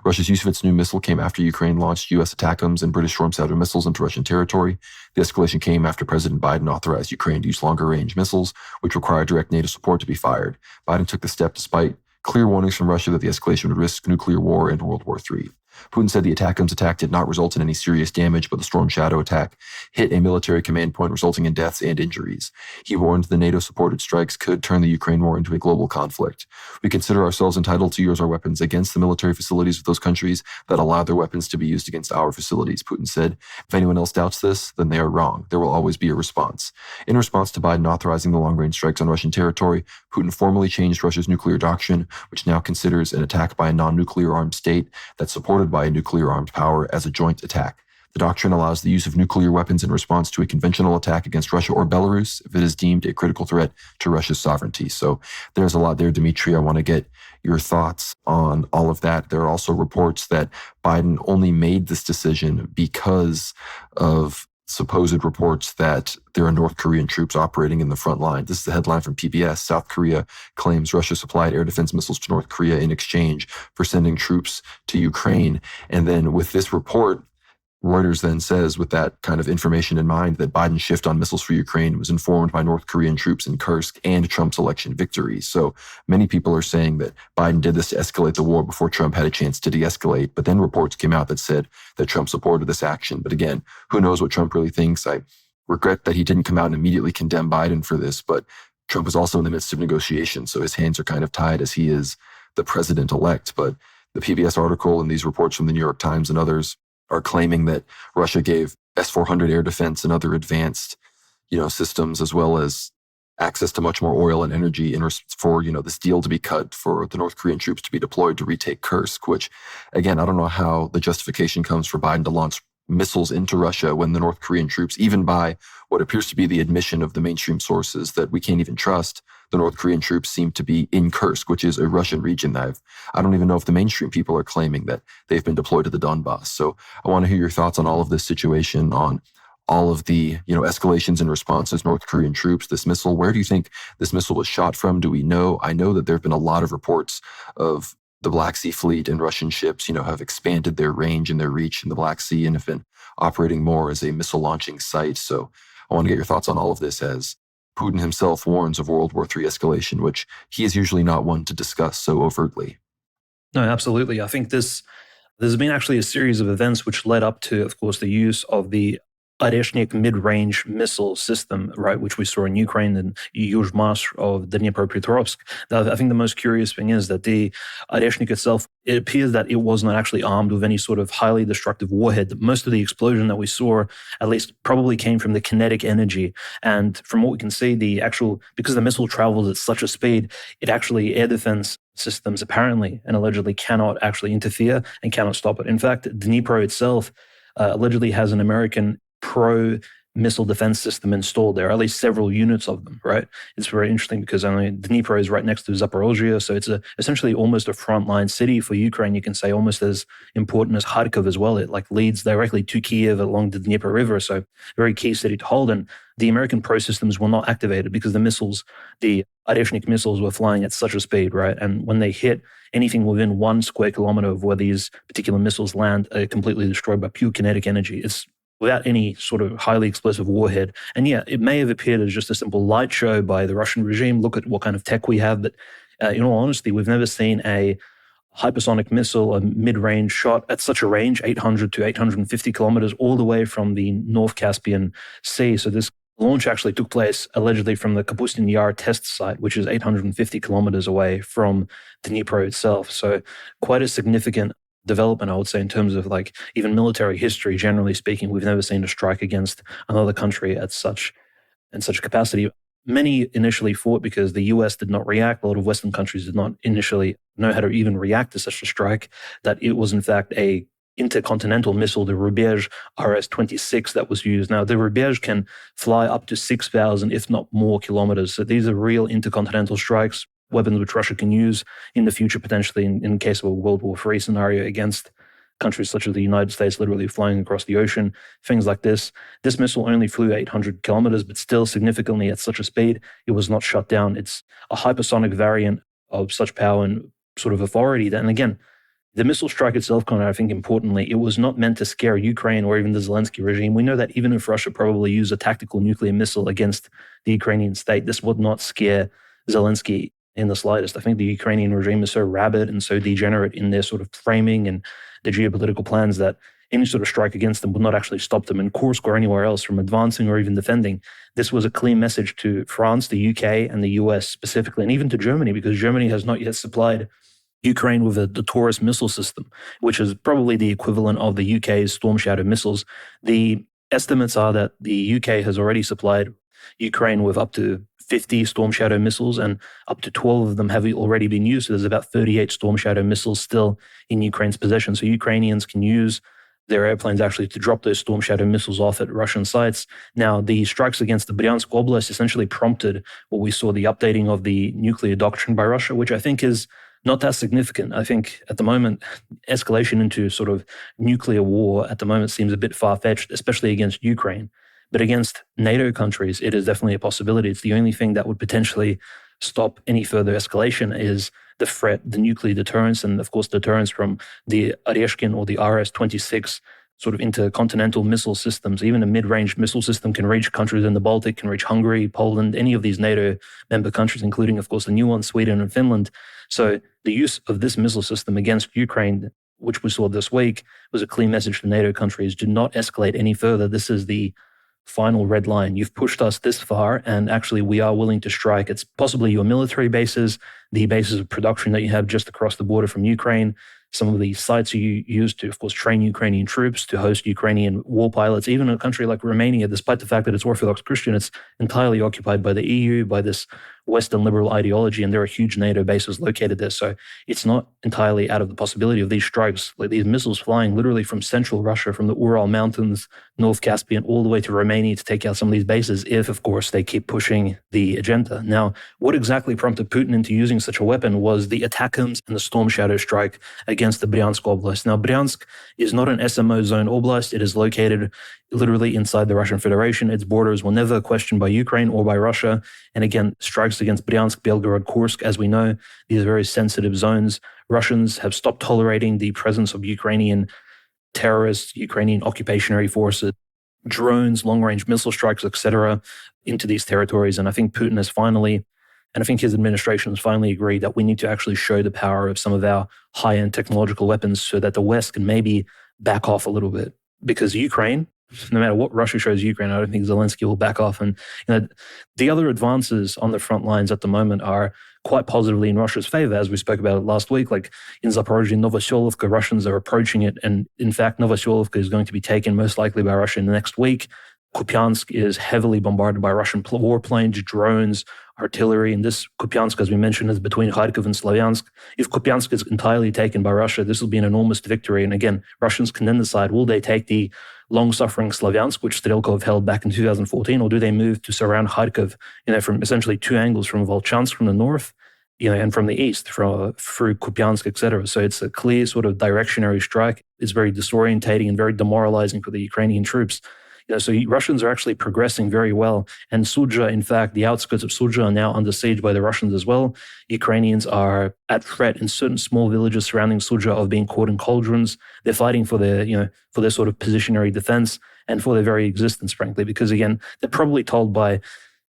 Russia's use of its new missile came after Ukraine launched U.S. ATACMS and British Storm Shadow missiles into Russian territory. The escalation came after President Biden authorized Ukraine to use longer-range missiles, which require direct NATO support to be fired. Biden took the step despite clear warnings from Russia that the escalation would risk nuclear war and World War III. Putin said the ATACMS attack did not result in any serious damage, but the Storm Shadow attack hit a military command point, resulting in deaths and injuries. He warned the NATO-supported strikes could turn the Ukraine war into a global conflict. We consider ourselves entitled to use our weapons against the military facilities of those countries that allow their weapons to be used against our facilities, Putin said. If anyone else doubts this, then they are wrong. There will always be a response. In response to Biden authorizing the long-range strikes on Russian territory, Putin formally changed Russia's nuclear doctrine, which now considers an attack by a non-nuclear armed state that's supported by a nuclear armed power as a joint attack. The doctrine allows the use of nuclear weapons in response to a conventional attack against Russia or Belarus if it is deemed a critical threat to Russia's sovereignty. So there's a lot there, Dmitry. I want to get your thoughts on all of that. There are also reports that Biden only made this decision because of supposed reports that there are North Korean troops operating in the front line. This is the headline from PBS. South Korea claims Russia supplied air defense missiles to North Korea in exchange for sending troops to Ukraine. And then with this report, Reuters then says, with that kind of information in mind, that Biden's shift on missiles for Ukraine was informed by North Korean troops in Kursk and Trump's election victory. So many people are saying that Biden did this to escalate the war before Trump had a chance to de-escalate. But then reports came out that said that Trump supported this action. But again, who knows what Trump really thinks? I regret that he didn't come out and immediately condemn Biden for this, but Trump is also in the midst of negotiations, so his hands are kind of tied as he is the president-elect. But the PBS article and these reports from the New York Times and others are claiming that Russia gave S-400 air defense and other advanced, systems, as well as access to much more oil and energy for, this deal to be cut for the North Korean troops to be deployed to retake Kursk, which, again, I don't know how the justification comes for Biden to launch missiles into Russia when the North Korean troops, even by what appears to be the admission of the mainstream sources that we can't even trust, the North Korean troops seem to be in Kursk, which is a Russian region that I don't even know if the mainstream people are claiming that they've been deployed to the Donbass. So I want to hear your thoughts on all of this situation, on all of the, escalations and responses, North Korean troops, this missile. Where do you think this missile was shot from? Do we know? I know that there have been a lot of reports of the Black Sea Fleet and Russian ships, have expanded their range and their reach in the Black Sea and have been operating more as a missile launching site. So I want to get your thoughts on all of this, as Putin himself warns of World War III escalation, which he is usually not one to discuss so overtly. No, absolutely. I think there's been actually a series of events which led up to, of course, the use of the Oreshnik mid-range missile system, right, which we saw in Ukraine and Yuzhmash of Dnipropetrovsk. I think the most curious thing is that the Oreshnik itself, it appears that it was not actually armed with any sort of highly destructive warhead. Most of the explosion that we saw, at least, probably came from the kinetic energy. And from what we can see, because the missile travels at such a speed, it actually, air defense systems apparently and allegedly cannot actually interfere and cannot stop it. In fact, Dnipro itself allegedly has an American missile defense system installed there, at least several units of them, right? It's very interesting because Dnipro is right next to Zaporozhye, so it's essentially almost a frontline city for Ukraine. You can say almost as important as Kharkov as well. It like leads directly to Kiev along the Dnieper River, so very key city to hold. And the American Pro systems were not activated because the missiles, the Oreshnik missiles, were flying at such a speed, right? And when they hit anything within 1 square kilometer of where these particular missiles land, are completely destroyed by pure kinetic energy. It's without any sort of highly explosive warhead. And yeah, it may have appeared as just a simple light show by the Russian regime. Look at what kind of tech we have. But in all honesty, we've never seen a hypersonic missile, a mid-range shot at such a range, 800 to 850 kilometers, all the way from the North Caspian Sea. So this launch actually took place allegedly from the Kapustin Yar test site, which is 850 kilometers away from Dnipro itself. So quite a significant development, I would say, in terms of like even military history, generally speaking. We've never seen a strike against another country at such capacity. Many initially fought because the US did not react. A lot of Western countries did not initially know how to even react to such a strike, that it was in fact a intercontinental missile, the Rubezh RS-26 that was used. Now, the Rubezh can fly up to 6,000, if not more, kilometers. So these are real intercontinental strikes, weapons which Russia can use in the future, potentially in case of a World War III scenario against countries such as the United States, literally flying across the ocean, things like this. This missile only flew 800 kilometers, but still significantly at such a speed, it was not shut down. It's a hypersonic variant of such power and sort of authority. And again, the missile strike itself, Conrad, I think importantly, it was not meant to scare Ukraine or even the Zelensky regime. We know that even if Russia probably used a tactical nuclear missile against the Ukrainian state, this would not scare Zelensky in the slightest. I think the Ukrainian regime is so rabid and so degenerate in their sort of framing and their geopolitical plans that any sort of strike against them would not actually stop them in Kursk or anywhere else from advancing or even defending. This was a clear message to France, the UK, and the US specifically, and even to Germany, because Germany has not yet supplied Ukraine with the Taurus missile system, which is probably the equivalent of the UK's Storm Shadow missiles. The estimates are that the UK has already supplied Ukraine with up to 50 Storm Shadow missiles, and up to 12 of them have already been used. So there's about 38 Storm Shadow missiles still in Ukraine's possession. So Ukrainians can use their airplanes actually to drop those Storm Shadow missiles off at Russian sites. Now, the strikes against the Bryansk Oblast essentially prompted what we saw, the updating of the nuclear doctrine by Russia, which I think is not that significant. I think at the moment, escalation into sort of nuclear war at the moment seems a bit far-fetched, especially against Ukraine. But against NATO countries, it is definitely a possibility. It's the only thing that would potentially stop any further escalation is the threat, the nuclear deterrence, and of course deterrence from the Oreshkin or the RS-26 sort of intercontinental missile systems. Even a mid-range missile system can reach countries in the Baltic, can reach Hungary, Poland, any of these NATO member countries, including, of course, the new ones, Sweden and Finland. So the use of this missile system against Ukraine, which we saw this week, was a clear message to NATO countries: do not escalate any further. This is the final red line. You've pushed us this far, and actually we are willing to strike. It's possibly your military bases, the bases of production that you have just across the border from Ukraine, some of the sites you use to, of course, train Ukrainian troops, to host Ukrainian war pilots. Even a country like Romania, despite the fact that it's Orthodox Christian, it's entirely occupied by the EU, by this Western liberal ideology, and there are huge NATO bases located there. So it's not entirely out of the possibility of these strikes, like these missiles flying literally from central Russia, from the Ural Mountains, North Caspian, all the way to Romania to take out some of these bases, if, of course, they keep pushing the agenda. Now, what exactly prompted Putin into using such a weapon was the ATACMS and the Storm Shadow strike against the Bryansk Oblast. Now, Bryansk is not an SMO zone oblast. It is located literally inside the Russian Federation. Its borders were never questioned by Ukraine or by Russia. And again, strikes against Bryansk, Belgorod, Kursk, as we know, these are very sensitive zones. Russians have stopped tolerating the presence of Ukrainian terrorists, Ukrainian occupationary forces, drones, long-range missile strikes, etc., into these territories. And I think Putin has finally, and I think his administration has finally agreed that we need to actually show the power of some of our high-end technological weapons so that the West can maybe back off a little bit. Because Ukraine, no matter what Russia shows Ukraine, I don't think Zelensky will back off. And the other advances on the front lines at the moment are quite positively in Russia's favor, as we spoke about it last week. Like in Zaporozhye, Novosyolovka, Russians are approaching it. And in fact, Novosyolovka is going to be taken most likely by Russia in the next week. Kupiansk is heavily bombarded by Russian warplanes, drones, artillery. And this Kupiansk, as we mentioned, is between Kharkov and Slavyansk. If Kupiansk is entirely taken by Russia, this will be an enormous victory. And again, Russians can then decide, will they take the long-suffering Slavyansk, which Strelkov held back in 2014, or do they move to surround Kharkov, from essentially two angles, from Volchansk from the north, and from the east, through Kupiansk, etc. So it's a clear sort of directionary strike. It's very disorientating and very demoralizing for the Ukrainian troops. So Russians are actually progressing very well. And Sudzha, in fact, the outskirts of Sudzha are now under siege by the Russians as well. Ukrainians are at threat in certain small villages surrounding Sudzha of being caught in cauldrons. They're fighting for their sort of positionary defense and for their very existence, frankly, because again, they're probably told by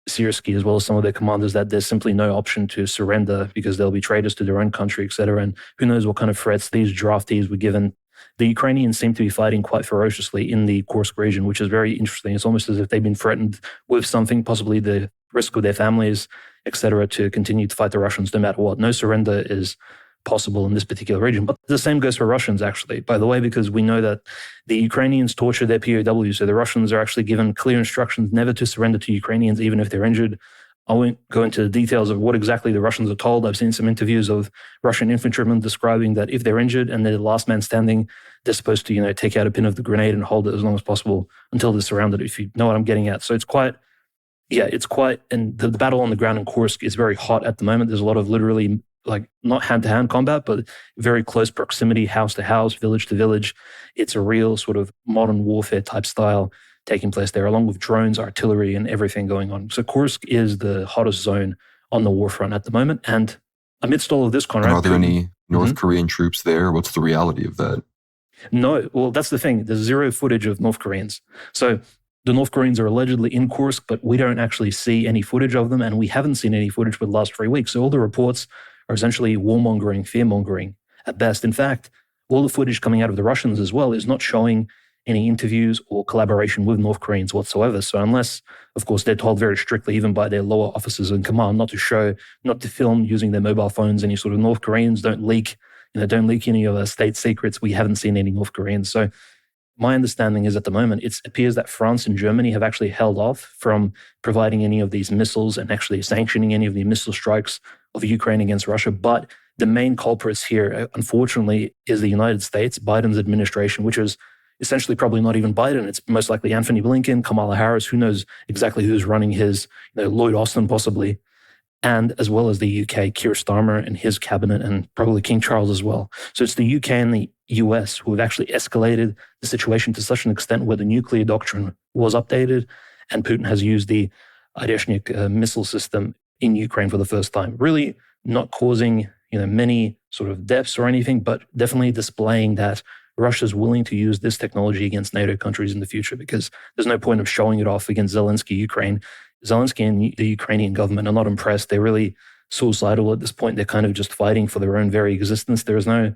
Syrskyi as well as some of their commanders that there's simply no option to surrender because they'll be traitors to their own country, etc. And who knows what kind of threats these draftees were given. The Ukrainians seem to be fighting quite ferociously in the Kursk region, which is very interesting. It's almost as if they've been threatened with something, possibly the risk of their families, etc., to continue to fight the Russians no matter what. No surrender is possible in this particular region. But the same goes for Russians, actually, by the way, because we know that the Ukrainians torture their POWs. So the Russians are actually given clear instructions never to surrender to Ukrainians, even if they're injured. I won't go into the details of what exactly the Russians are told. I've seen some interviews of Russian infantrymen describing that if they're injured and they're the last man standing, they're supposed to, take out a pin of the grenade and hold it as long as possible until they're surrounded, if you know what I'm getting at. So it's quite, and the battle on the ground in Kursk is very hot at the moment. There's a lot of literally, not hand-to-hand combat, but very close proximity, house to house, village to village. It's a real sort of modern warfare type style taking place there, along with drones, artillery, and everything going on. So Kursk is the hottest zone on the war front at the moment. And amidst all of this, Conrad... And are there any North Korean troops there? What's the reality of that? No, well, that's the thing. There's zero footage of North Koreans. So the North Koreans are allegedly in Kursk, but we don't actually see any footage of them, and we haven't seen any footage for the last 3 weeks. So all the reports are essentially warmongering, fear-mongering at best. In fact, all the footage coming out of the Russians as well is not showing any interviews or collaboration with North Koreans whatsoever. So unless, of course, they're told very strictly, even by their lower officers in command, not to show, not to film using their mobile phones, any sort of North Koreans, don't leak any of our state secrets. We haven't seen any North Koreans. So my understanding is at the moment, it appears that France and Germany have actually held off from providing any of these missiles and actually sanctioning any of the missile strikes of Ukraine against Russia. But the main culprits here, unfortunately, is the United States, Biden's administration, which is essentially probably not even Biden. It's most likely Anthony Blinken, Kamala Harris, who knows exactly who's running his, Lloyd Austin possibly, and as well as the UK, Keir Starmer and his cabinet, and probably King Charles as well. So it's the UK and the US who have actually escalated the situation to such an extent where the nuclear doctrine was updated, and Putin has used the Oreshnik missile system in Ukraine for the first time, really not causing many sort of deaths or anything, but definitely displaying that Russia's willing to use this technology against NATO countries in the future, because there's no point of showing it off against Zelensky, Ukraine. Zelensky and the Ukrainian government are not impressed. They're really suicidal at this point. They're kind of just fighting for their own very existence. There's no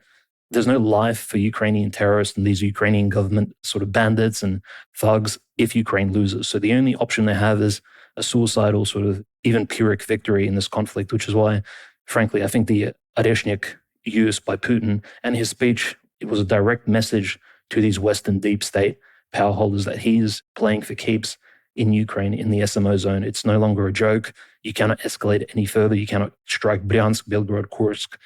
life for Ukrainian terrorists and these Ukrainian government sort of bandits and thugs if Ukraine loses. So the only option they have is a suicidal sort of even Pyrrhic victory in this conflict, which is why, frankly, I think the Oreshnik use by Putin and his speech, it was a direct message to these Western deep state power holders that he's playing for keeps in Ukraine, in the SMO zone. It's no longer a joke. You cannot escalate any further. You cannot strike Bryansk, Belgorod, Kursk.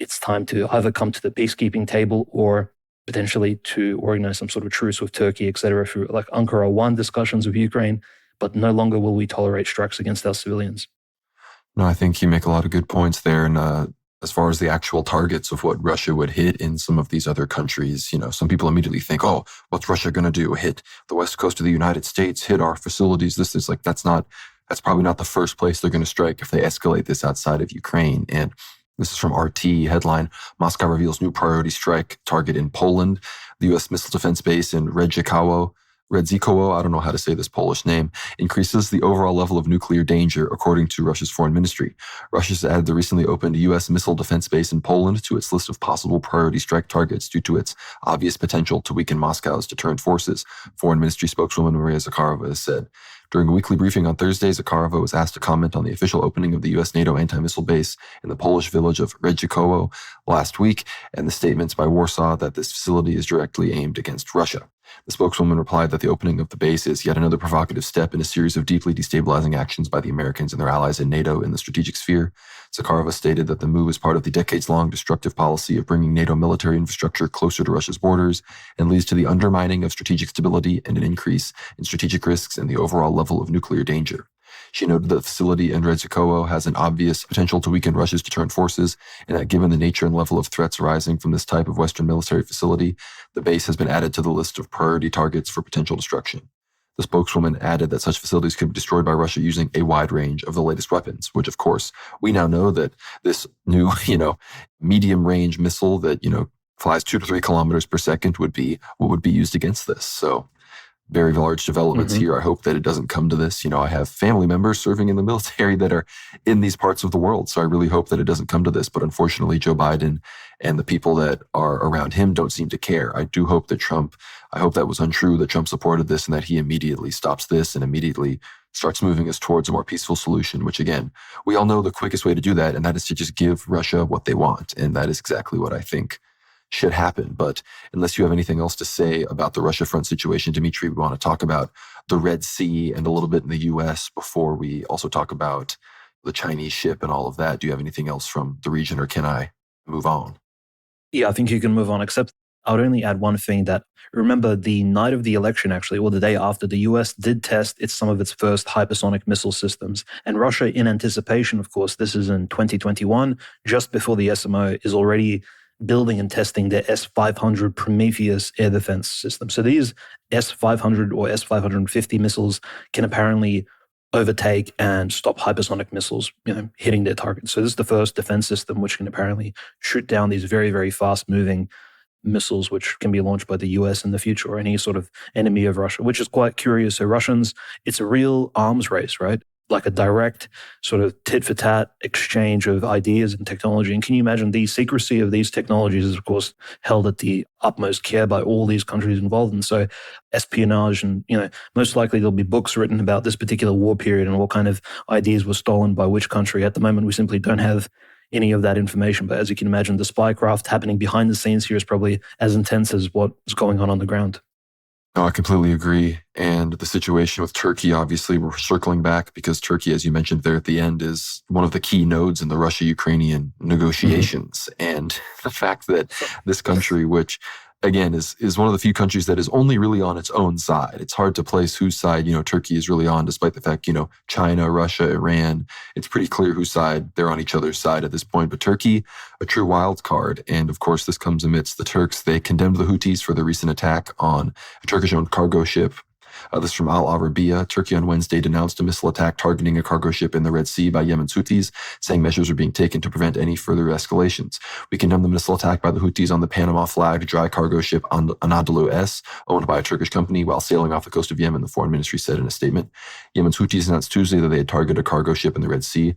It's time to either come to the peacekeeping table or potentially to organize some sort of truce with Turkey, etc., through like Ankara I discussions with Ukraine. But no longer will we tolerate strikes against our civilians. No, I think you make a lot of good points there. And as far as the actual targets of what Russia would hit in some of these other countries, some people immediately think, oh, what's Russia going to do? Hit the west coast of the United States, hit our facilities. This is that's probably not the first place they're going to strike if they escalate this outside of Ukraine. And this is from RT headline, Moscow reveals new priority strike target in Poland. The U.S. missile defense base in Redzikowo, I don't know how to say this Polish name, increases the overall level of nuclear danger, according to Russia's foreign ministry. Russia's added the recently opened U.S. missile defense base in Poland to its list of possible priority strike targets due to its obvious potential to weaken Moscow's deterrent forces, foreign ministry spokeswoman Maria Zakharova has said. During a weekly briefing on Thursday, Zakharova was asked to comment on the official opening of the U.S. NATO anti-missile base in the Polish village of Redzikowo last week, and the statements by Warsaw that this facility is directly aimed against Russia. The spokeswoman replied that the opening of the base is yet another provocative step in a series of deeply destabilizing actions by the Americans and their allies in NATO in the strategic sphere. Zakharova stated that the move is part of the decades-long destructive policy of bringing NATO military infrastructure closer to Russia's borders and leads to the undermining of strategic stability and an increase in strategic risks and the overall level of nuclear danger. She noted that the facility in Redzikovo has an obvious potential to weaken Russia's deterrent forces, and that given the nature and level of threats arising from this type of Western military facility, the base has been added to the list of priority targets for potential destruction. The spokeswoman added that such facilities could be destroyed by Russia using a wide range of the latest weapons, which, of course, we now know that this new, medium-range missile that, flies 2 to 3 kilometers per second would be what would be used against this. So very large developments here. I hope that it doesn't come to this. I have family members serving in the military that are in these parts of the world. So I really hope that it doesn't come to this. But unfortunately, Joe Biden and the people that are around him don't seem to care. I do hope that I hope that was untrue, that Trump supported this and that he immediately stops this and immediately starts moving us towards a more peaceful solution, which again, we all know the quickest way to do that. And that is to just give Russia what they want. And that is exactly what I think should happen. But unless you have anything else to say about the Russia front situation, Dimitri, we want to talk about the Red Sea and a little bit in the U.S. before we also talk about the Chinese ship and all of that. Do you have anything else from the region, or can I move on? Yeah, I think you can move on, except I would only add one thing that, remember, the night of the election, actually, or the day after, the US did test some of its first hypersonic missile systems. And Russia, in anticipation, of course, this is in 2021, just before the SMO, is already building and testing their S-500 Prometheus air defense system. So these S-500 or S-550 missiles can apparently overtake and stop hypersonic missiles, hitting their targets. So this is the first defense system which can apparently shoot down these very, very fast-moving missiles, which can be launched by the US in the future or any sort of enemy of Russia, which is quite curious. So Russians, it's a real arms race, right? Like a direct sort of tit-for-tat exchange of ideas and technology. And can you imagine the secrecy of these technologies is, of course, held at the utmost care by all these countries involved. And so espionage and, most likely there'll be books written about this particular war period and what kind of ideas were stolen by which country. At the moment, we simply don't have any of that information. But as you can imagine, the spycraft happening behind the scenes here is probably as intense as what is going on the ground. No, I completely agree. And the situation with Turkey, obviously, we're circling back because Turkey, as you mentioned there at the end, is one of the key nodes in the Russia-Ukrainian negotiations. And the fact that this country, which again is one of the few countries that is only really on its own side. It's hard to place whose side, Turkey is really on, despite the fact, China, Russia, Iran, it's pretty clear whose side they're on each other's side at this point. But Turkey, a true wild card. And of course, this comes amidst the Turks. They condemned the Houthis for the recent attack on a Turkish-owned cargo ship. This is from Al Arabiya. Turkey on Wednesday denounced a missile attack targeting a cargo ship in the Red Sea by Yemen's Houthis, saying measures are being taken to prevent any further escalations. We condemn the missile attack by the Houthis on the Panama-flagged dry cargo ship WWIII, owned by a Turkish company, while sailing off the coast of Yemen, the foreign ministry said in a statement. Yemen's Houthis announced Tuesday that they had targeted a cargo ship in the Red Sea,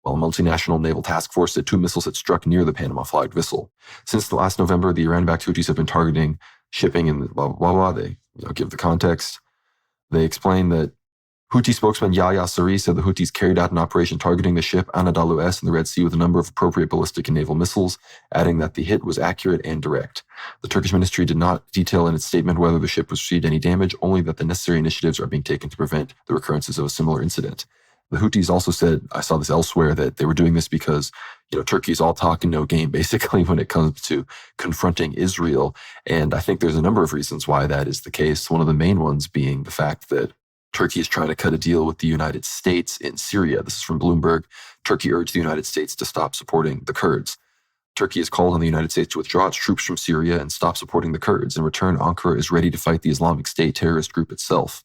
while a multinational naval task force said 2 missiles had struck near the Panama-flagged vessel. Since the last November, the Iran-backed Houthis have been targeting shipping in blah, blah, blah. They give the context. They explain that Houthi spokesman Yahya Saree said the Houthis carried out an operation targeting the ship WWIII in the Red Sea with a number of appropriate ballistic and naval missiles, adding that the hit was accurate and direct. The Turkish ministry did not detail in its statement whether the ship received any damage, only that the necessary initiatives are being taken to prevent the recurrences of a similar incident. The Houthis also said, I saw this elsewhere, that they were doing this because, Turkey's all talk and no game, basically, when it comes to confronting Israel. And I think there's a number of reasons why that is the case. One of the main ones being the fact that Turkey is trying to cut a deal with the United States in Syria. This is from Bloomberg. Turkey urged the United States to stop supporting the Kurds. Turkey has called on the United States to withdraw its troops from Syria and stop supporting the Kurds. In return, Ankara is ready to fight the Islamic State terrorist group itself.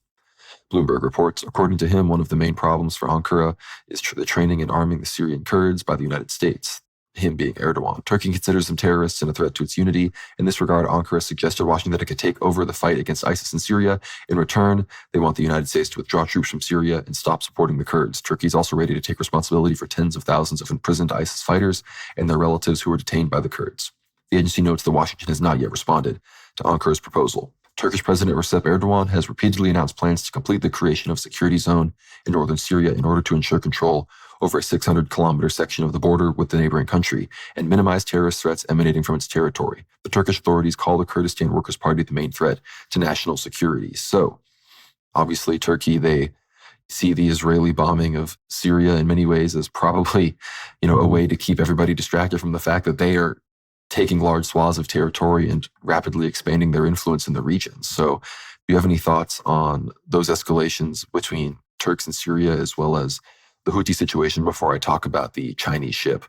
Bloomberg reports, according to him, one of the main problems for Ankara is the training and arming the Syrian Kurds by the United States, him being Erdogan. Turkey considers them terrorists and a threat to its unity. In this regard, Ankara suggested Washington that it could take over the fight against ISIS in Syria. In return, they want the United States to withdraw troops from Syria and stop supporting the Kurds. Turkey is also ready to take responsibility for tens of thousands of imprisoned ISIS fighters and their relatives who were detained by the Kurds. The agency notes that Washington has not yet responded to Ankara's proposal. Turkish President Recep Erdogan has repeatedly announced plans to complete the creation of a security zone in northern Syria in order to ensure control over a 600-kilometer section of the border with the neighboring country and minimize terrorist threats emanating from its territory. The Turkish authorities call the Kurdistan Workers' Party the main threat to national security. So, obviously, Turkey, they see the Israeli bombing of Syria in many ways as probably, a way to keep everybody distracted from the fact that they are taking large swaths of territory and rapidly expanding their influence in the region. So do you have any thoughts on those escalations between Turks and Syria as well as the Houthi situation before I talk about the Chinese ship?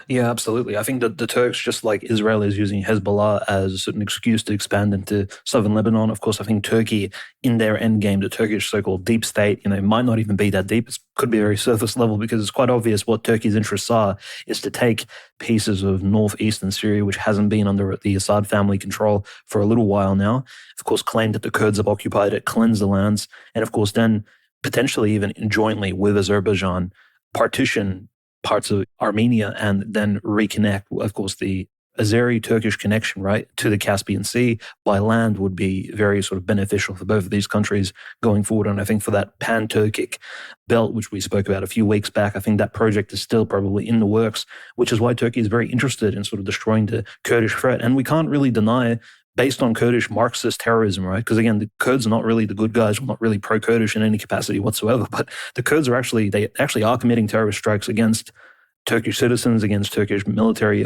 Yeah, absolutely. I think that the Turks, just like Israel, is using Hezbollah as an excuse to expand into southern Lebanon. Of course, I think Turkey, in their end game, the Turkish so-called deep state, might not even be that deep. It could be very surface level because it's quite obvious what Turkey's interests are, is to take pieces of northeastern Syria, which hasn't been under the Assad family control for a little while now. Of course, claim that the Kurds have occupied it, cleanse the lands, and of course, then potentially even jointly with Azerbaijan, partition parts of Armenia and then reconnect. Of course, the Azeri-Turkish connection, right, to the Caspian Sea by land would be very sort of beneficial for both of these countries going forward. And I think for that pan-Turkic belt, which we spoke about a few weeks back, I think that project is still probably in the works, which is why Turkey is very interested in sort of destroying the Kurdish threat. And we can't really deny, based on Kurdish Marxist terrorism, right? Because again, the Kurds are not really the good guys, we're not really pro-Kurdish in any capacity whatsoever, but the Kurds are actually are committing terrorist strikes against Turkish citizens, against Turkish military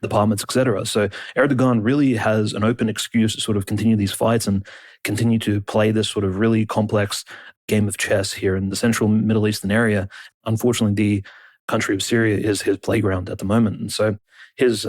departments, etc. So Erdogan really has an open excuse to sort of continue these fights and continue to play this sort of really complex game of chess here in the central Middle Eastern area. Unfortunately, the country of Syria is his playground at the moment. And so his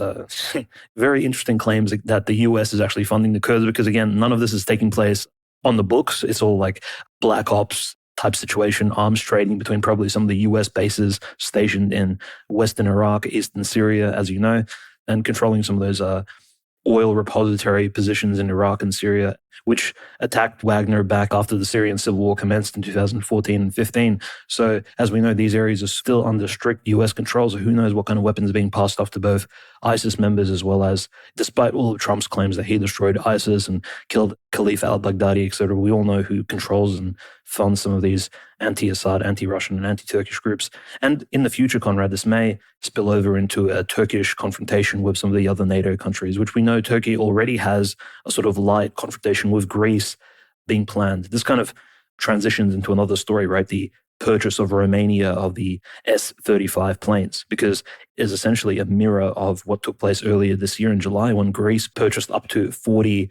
very interesting claims that the US is actually funding the Kurds, because again, none of this is taking place on the books. It's all like black ops type situation, arms trading between probably some of the US bases stationed in Western Iraq, Eastern Syria, as you know, and controlling some of those oil repository positions in Iraq and Syria, which attacked Wagner back after the Syrian civil war commenced in 2014 and 15. So as we know, these areas are still under strict US control, so who knows what kind of weapons are being passed off to both ISIS members as well as, despite all of Trump's claims that he destroyed ISIS and killed Khalifa al-Baghdadi, etc., we all know who controls and funds some of these anti-Assad, anti-Russian, and anti-Turkish groups. And in the future, Conrad, this may spill over into a Turkish confrontation with some of the other NATO countries, which we know Turkey already has a sort of light confrontation with Greece being planned. This kind of transitions into another story, right? The purchase of Romania of the S-35 planes, because it's essentially a mirror of what took place earlier this year in July when Greece purchased up to 40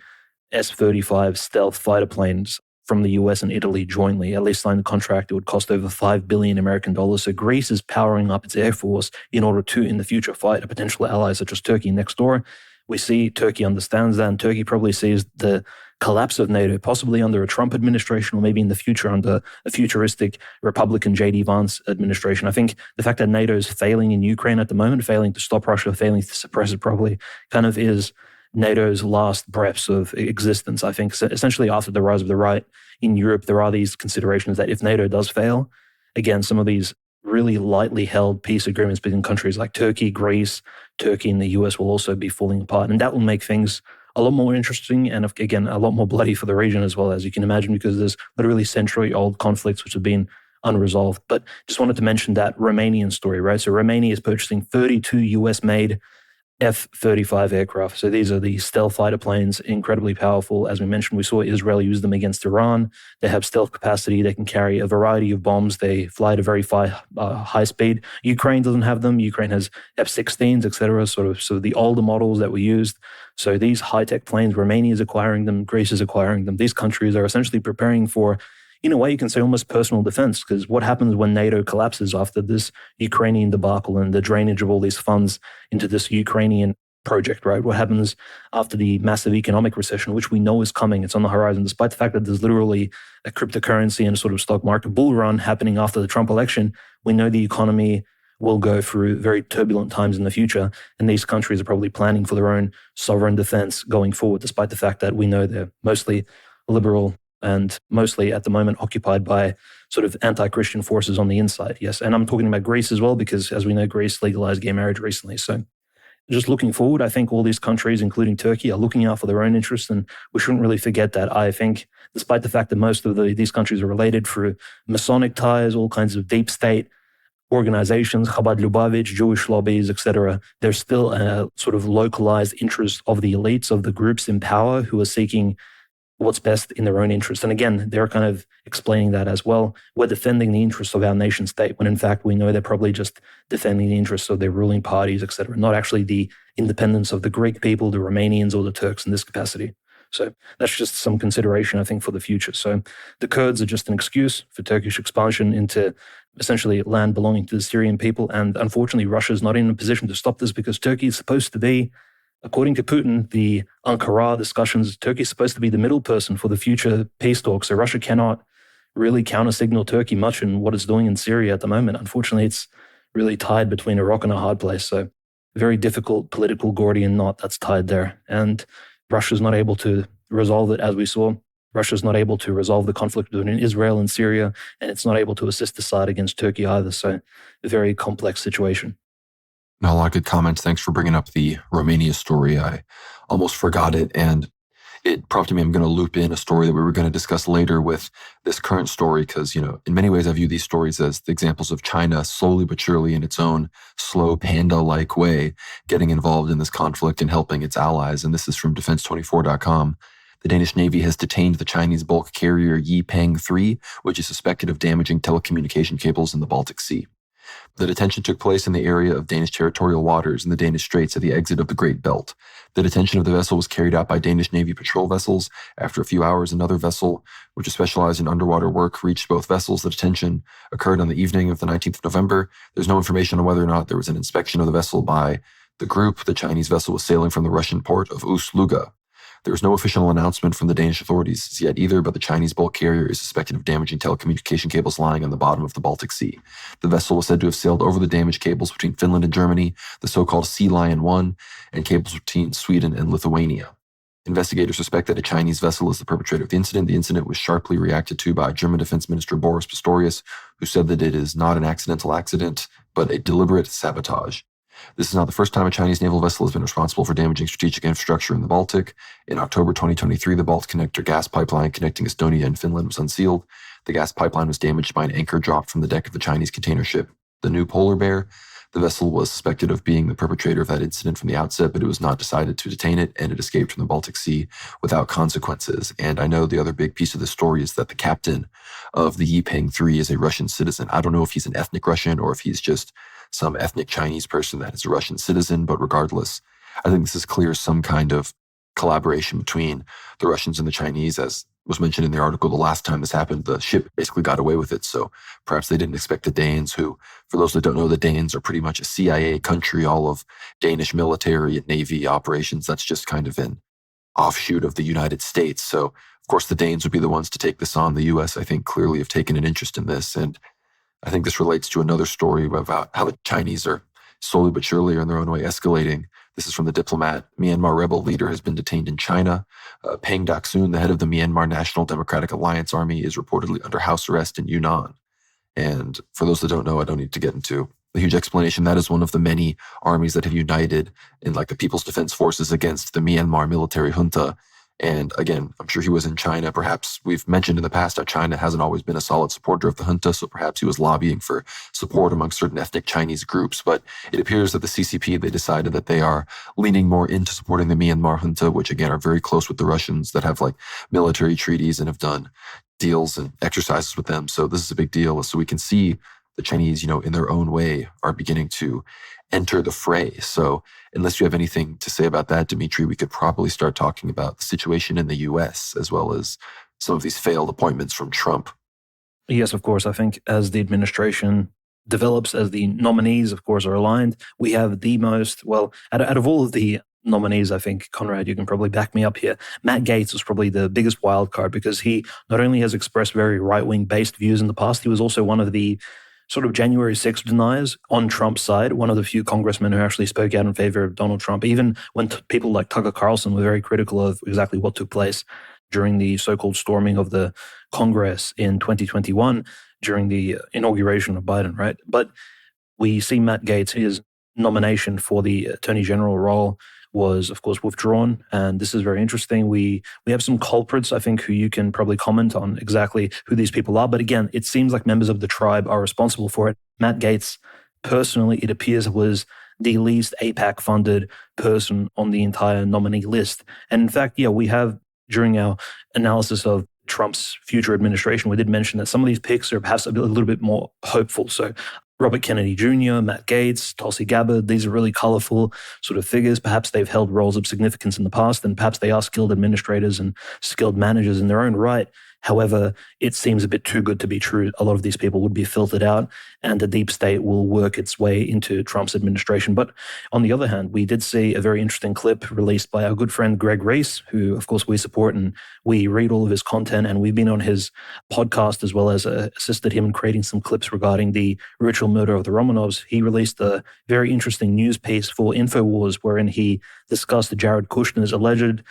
S-35 stealth fighter planes from the US and Italy jointly. At least signed the contract, it would cost over $5 billion American dollars. So Greece is powering up its air force in order to, in the future, fight a potential ally such as Turkey next door. We see Turkey understands that, and Turkey probably sees the collapse of NATO, possibly under a Trump administration or maybe in the future under a futuristic Republican J.D. Vance administration. I think the fact that NATO is failing in Ukraine at the moment, failing to stop Russia, failing to suppress it properly, kind of is NATO's last breaths of existence. I think essentially after the rise of the right in Europe, there are these considerations that if NATO does fail, again, some of these really lightly held peace agreements between countries like Turkey, Greece, Turkey and the US will also be falling apart. And that will make things a lot more interesting and, again, a lot more bloody for the region as well, as you can imagine, because there's literally century-old conflicts which have been unresolved. But just wanted to mention that Romanian story, right? So Romania is purchasing 32 US-made F-35 aircraft. So these are the stealth fighter planes, incredibly powerful. As we mentioned, we saw Israel use them against Iran. They have stealth capacity. They can carry a variety of bombs. They fly at a very high speed. Ukraine doesn't have them. Ukraine has F-16s, etc. So the older models that were used. So these high-tech planes, Romania is acquiring them. Greece is acquiring them. These countries are essentially preparing for, in a way, you can say almost personal defense, because what happens when NATO collapses after this Ukrainian debacle and the drainage of all these funds into this Ukrainian project, right? What happens after the massive economic recession, which we know is coming? It's on the horizon, despite the fact that there's literally a cryptocurrency and a sort of stock market bull run happening after the Trump election. We know the economy will go through very turbulent times in the future, and these countries are probably planning for their own sovereign defense going forward, despite the fact that we know they're mostly liberal and mostly at the moment occupied by sort of anti-Christian forces on the inside. Yes, and I'm talking about Greece as well, because as we know, Greece legalized gay marriage recently. So just looking forward, I think all these countries, including Turkey, are looking out for their own interests, and we shouldn't really forget that. I think, despite the fact that most of these countries are related through Masonic ties, all kinds of deep state organizations, Chabad Lubavitch, Jewish lobbies, etc., there's still a sort of localized interest of the elites, of the groups in power who are seeking what's best in their own interest. And again, they're kind of explaining that as well. We're defending the interests of our nation state, when in fact we know they're probably just defending the interests of their ruling parties, etc., not actually the independence of the Greek people, the Romanians, or the Turks in this capacity. So that's just some consideration, I think, for the future. So the Kurds are just an excuse for Turkish expansion into essentially land belonging to the Syrian people. And unfortunately, Russia's not in a position to stop this, because Turkey is supposed to be, according to Putin, the Ankara discussions, Turkey is supposed to be the middle person for the future peace talks. So Russia cannot really counter-signal Turkey much in what it's doing in Syria at the moment. Unfortunately, it's really tied between a rock and a hard place. So very difficult political Gordian knot that's tied there. And Russia's not able to resolve it, as we saw. Russia's not able to resolve the conflict between Israel and Syria, and it's not able to assist Assad against Turkey either. So a very complex situation. A lot of good comments. Thanks for bringing up the Romania story. I almost forgot it, and it prompted me. I'm going to loop in a story that we were going to discuss later with this current story, because, in many ways I view these stories as the examples of China slowly but surely, in its own slow panda-like way, getting involved in this conflict and helping its allies. And this is from defense24.com. The Danish Navy has detained the Chinese bulk carrier Yipeng 3, which is suspected of damaging telecommunication cables in the Baltic Sea. The detention took place in the area of Danish territorial waters in the Danish Straits at the exit of the Great Belt. The detention of the vessel was carried out by Danish Navy patrol vessels. After a few hours, another vessel, which is specialized in underwater work, reached both vessels. The detention occurred on the evening of the 19th of November. There's no information on whether or not there was an inspection of the vessel by the group. The Chinese vessel was sailing from the Russian port of Ust-Luga. There was no official announcement from the Danish authorities yet either, but the Chinese bulk carrier is suspected of damaging telecommunication cables lying on the bottom of the Baltic Sea. The vessel was said to have sailed over the damaged cables between Finland and Germany, the so-called Sea Lion 1, and cables between Sweden and Lithuania. Investigators suspect that a Chinese vessel is the perpetrator of the incident. The incident was sharply reacted to by German Defense Minister Boris Pistorius, who said that it is not an accidental accident, but a deliberate sabotage. This is not the first time a Chinese naval vessel has been responsible for damaging strategic infrastructure in the Baltic. In October 2023, the Baltic Connector gas pipeline connecting Estonia and Finland was unsealed. The gas pipeline was damaged by an anchor dropped from the deck of the Chinese container ship, the New Polar Bear. The vessel was suspected of being the perpetrator of that incident from the outset, but it was not decided to detain it, and it escaped from the Baltic Sea without consequences. And I know the other big piece of the story is that the captain of the Yipeng 3 is a Russian citizen. I don't know if he's an ethnic Russian or if he's just some ethnic Chinese person that is a Russian citizen, but regardless, I think this is clear some kind of collaboration between the Russians and the Chinese. As was mentioned in the article, the last time this happened, the ship basically got away with it. So perhaps they didn't expect the Danes, who, for those that don't know, the Danes are pretty much a CIA country. All of Danish military and navy operations, that's just kind of an offshoot of the United States. So, of course, the Danes would be the ones to take this on. The U.S., I think, clearly have taken an interest in this. And I think this relates to another story about how the Chinese are slowly but surely, or in their own way, escalating. This is from The Diplomat. Myanmar rebel leader has been detained in China. Peng Daksun, the head of the Myanmar National Democratic Alliance Army, is reportedly under house arrest in Yunnan. And for those that don't know, I don't need to get into a huge explanation. That is one of the many armies that have united in the People's Defense Forces against the Myanmar military junta. And again, I'm sure he was in China. Perhaps we've mentioned in the past how China hasn't always been a solid supporter of the junta, so perhaps he was lobbying for support among certain ethnic Chinese groups. But it appears that the CCP, they decided that they are leaning more into supporting the Myanmar junta, which again are very close with the Russians, that have military treaties and have done deals and exercises with them. So this is a big deal. So we can see the Chinese, in their own way, are beginning to enter the fray. So unless you have anything to say about that, Dimitri, we could probably start talking about the situation in the U.S. as well as some of these failed appointments from Trump. Yes, of course. I think as the administration develops, as the nominees, of course, are aligned, we have the most, out of all of the nominees, I think, Conrad, you can probably back me up here, Matt Gaetz was probably the biggest wild card, because he not only has expressed very right-wing based views in the past, he was also one of the sort of January 6th deniers on Trump's side, one of the few congressmen who actually spoke out in favor of Donald Trump, even when people like Tucker Carlson were very critical of exactly what took place during the so-called storming of the Congress in 2021 during the inauguration of Biden, right? But we see Matt Gaetz is nomination for the Attorney General role was, of course, withdrawn. And this is very interesting. We have some culprits, I think, who you can probably comment on exactly who these people are. But again, it seems like members of the tribe are responsible for it. Matt Gaetz, personally, it appears, was the least AIPAC-funded person on the entire nominee list. And in fact, we have, during our analysis of Trump's future administration, we did mention that some of these picks are perhaps a little bit more hopeful. So Robert Kennedy Jr., Matt Gaetz, Tulsi Gabbard, these are really colorful sort of figures. Perhaps they've held roles of significance in the past, and perhaps they are skilled administrators and skilled managers in their own right. However, it seems a bit too good to be true. A lot of these people would be filtered out, and the deep state will work its way into Trump's administration. But on the other hand, we did see a very interesting clip released by our good friend Greg Reese, who, of course, we support and we read all of his content, and we've been on his podcast as well as assisted him in creating some clips regarding the ritual murder of the Romanovs. He released a very interesting news piece for InfoWars wherein he discussed Jared Kushner's alleged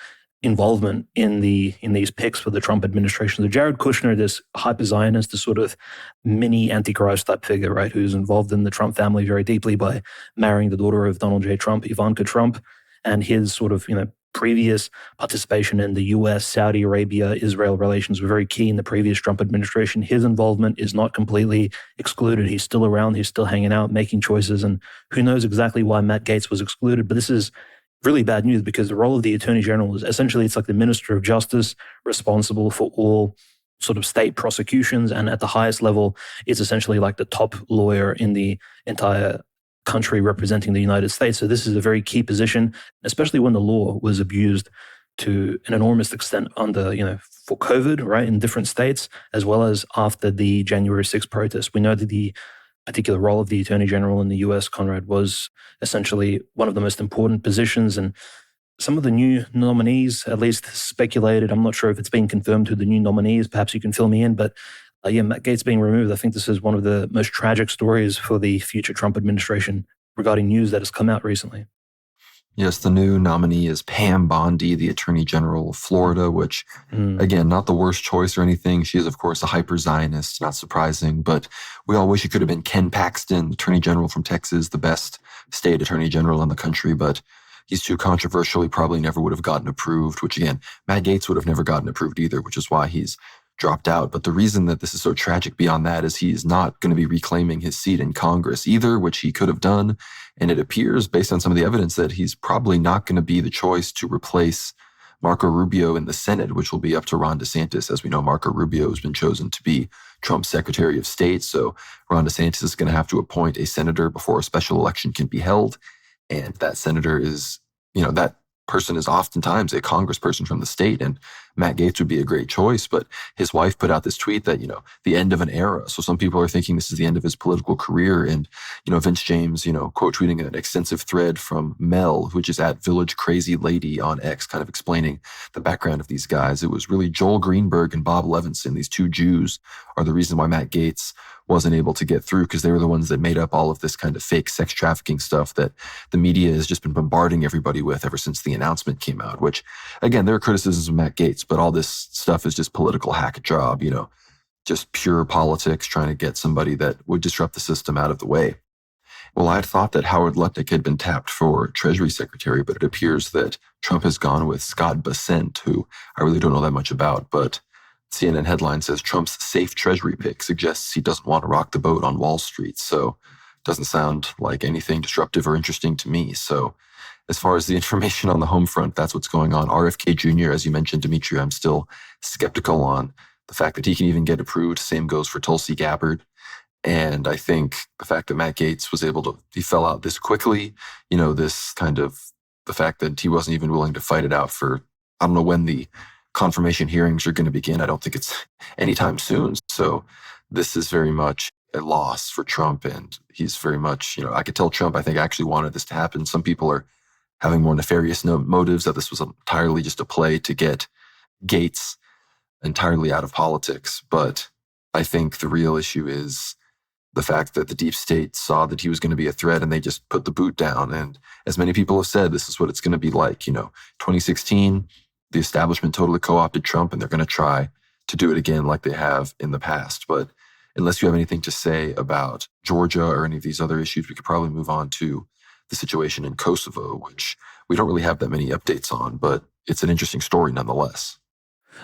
involvement in these picks for the Trump administration. So Jared Kushner, this hyper-Zionist, this sort of mini Antichrist type figure, right, who's involved in the Trump family very deeply by marrying the daughter of Donald J. Trump, Ivanka Trump, and his sort of, previous participation in the U.S., Saudi Arabia, Israel relations were very key in the previous Trump administration. His involvement is not completely excluded. He's still around. He's still hanging out, making choices, and who knows exactly why Matt Gaetz was excluded. But this is really bad news because the role of the Attorney General is essentially, it's like the Minister of Justice, responsible for all sort of state prosecutions. And at the highest level, it's essentially like the top lawyer in the entire country representing the United States. So this is a very key position, especially when the law was abused to an enormous extent under, for COVID, right, in different states, as well as after the January 6th protests. We know that the particular role of the Attorney General in the US, Conrad, was essentially one of the most important positions. And some of the new nominees, at least speculated, I'm not sure if it's been confirmed who the new nominee. Perhaps you can fill me in, but Matt Gaetz being removed, I think this is one of the most tragic stories for the future Trump administration regarding news that has come out recently. Yes, the new nominee is Pam Bondi, the Attorney General of Florida, which, again, not the worst choice or anything. She is, of course, a hyper-Zionist, not surprising, but we all wish it could have been Ken Paxton, Attorney General from Texas, the best state Attorney General in the country, but he's too controversial. He probably never would have gotten approved, which, again, Matt Gaetz would have never gotten approved either, which is why he's dropped out. But the reason that this is so tragic beyond that is he is not going to be reclaiming his seat in Congress either, which he could have done. And it appears, based on some of the evidence, that he's probably not going to be the choice to replace Marco Rubio in the Senate, which will be up to Ron DeSantis. As we know, Marco Rubio has been chosen to be Trump's Secretary of State. So Ron DeSantis is going to have to appoint a senator before a special election can be held. And that senator is, that person is oftentimes a congressperson from the state, and Matt Gaetz would be a great choice. But his wife put out this tweet that, the end of an era. So some people are thinking this is the end of his political career. And, Vince James, quote tweeting an extensive thread from Mel, which is at Village Crazy Lady on X, kind of explaining the background of these guys. It was really Joel Greenberg and Bob Levinson. These two Jews are the reason why Matt Gaetz wasn't able to get through, because they were the ones that made up all of this kind of fake sex trafficking stuff that the media has just been bombarding everybody with ever since the announcement came out, which, again, there are criticisms of Matt Gaetz, but all this stuff is just political hack job, just pure politics trying to get somebody that would disrupt the system out of the way. Well, I had thought that Howard Lutnick had been tapped for Treasury Secretary, but it appears that Trump has gone with Scott Bessent, who I really don't know that much about, but CNN headline says Trump's safe Treasury pick suggests he doesn't want to rock the boat on Wall Street. So it doesn't sound like anything disruptive or interesting to me. So as far as the information on the home front, that's what's going on. RFK Jr., as you mentioned, Dimitri, I'm still skeptical on the fact that he can even get approved. Same goes for Tulsi Gabbard. And I think the fact that Matt Gaetz was he fell out this quickly, this kind of the fact that he wasn't even willing to fight it out for, I don't know when the confirmation hearings are going to begin. I don't think it's anytime soon. So this is very much a loss for Trump. And he's very much, I could tell Trump, I think, actually wanted this to happen. Some people are having more nefarious motives, that this was entirely just a play to get Gaetz entirely out of politics. But I think the real issue is the fact that the deep state saw that he was going to be a threat and they just put the boot down. And as many people have said, this is what it's going to be like. 2016, the establishment totally co-opted Trump, and they're going to try to do it again like they have in the past. But unless you have anything to say about Georgia or any of these other issues, we could probably move on to the situation in Kosovo, which we don't really have that many updates on, but it's an interesting story nonetheless.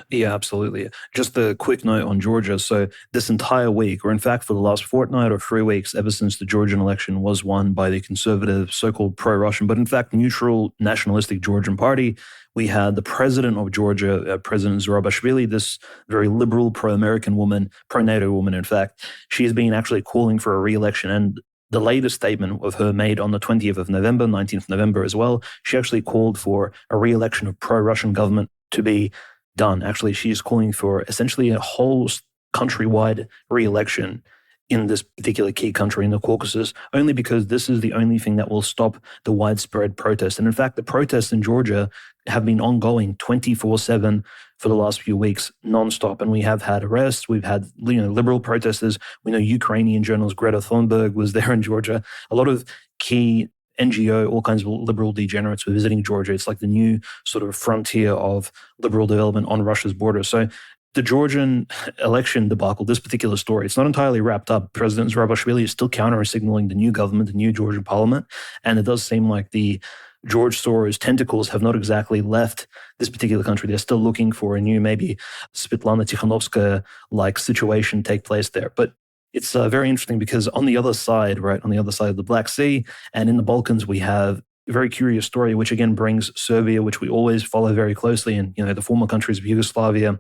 Yeah, absolutely. Just a quick note on Georgia. So this entire week, or in fact for the last fortnight or 3 weeks, ever since the Georgian election was won by the conservative, so-called pro-Russian, but in fact neutral, nationalistic Georgian party, we had the president of Georgia, President Zurabishvili, this very liberal, pro-American woman, pro-NATO woman, in fact. She has been actually calling for a re-election, and the latest statement of her made on the 20th of November, 19th of November as well, she actually called for a re-election of pro-Russian government to be done. Actually, she is calling for essentially a whole countrywide re-election in this particular key country in the Caucasus, only because this is the only thing that will stop the widespread protest. And in fact, the protests in Georgia have been ongoing 24/7 for the last few weeks, nonstop. And we have had arrests. We've had liberal protesters. We know Ukrainian journalist Greta Thunberg was there in Georgia. A lot of key NGO, all kinds of liberal degenerates were visiting Georgia. It's like the new sort of frontier of liberal development on Russia's border. So the Georgian election debacle, this particular story, it's not entirely wrapped up. President Zurabishvili is still counter-signaling the new government, the new Georgian parliament. And it does seem like the George Soros tentacles have not exactly left this particular country. They're still looking for a new, maybe Svetlana Tikhanovskaya-like situation take place there. But it's very interesting because on the other side, right, on the other side of the Black Sea and in the Balkans, we have a very curious story, which again brings Serbia, which we always follow very closely, and the former countries of Yugoslavia,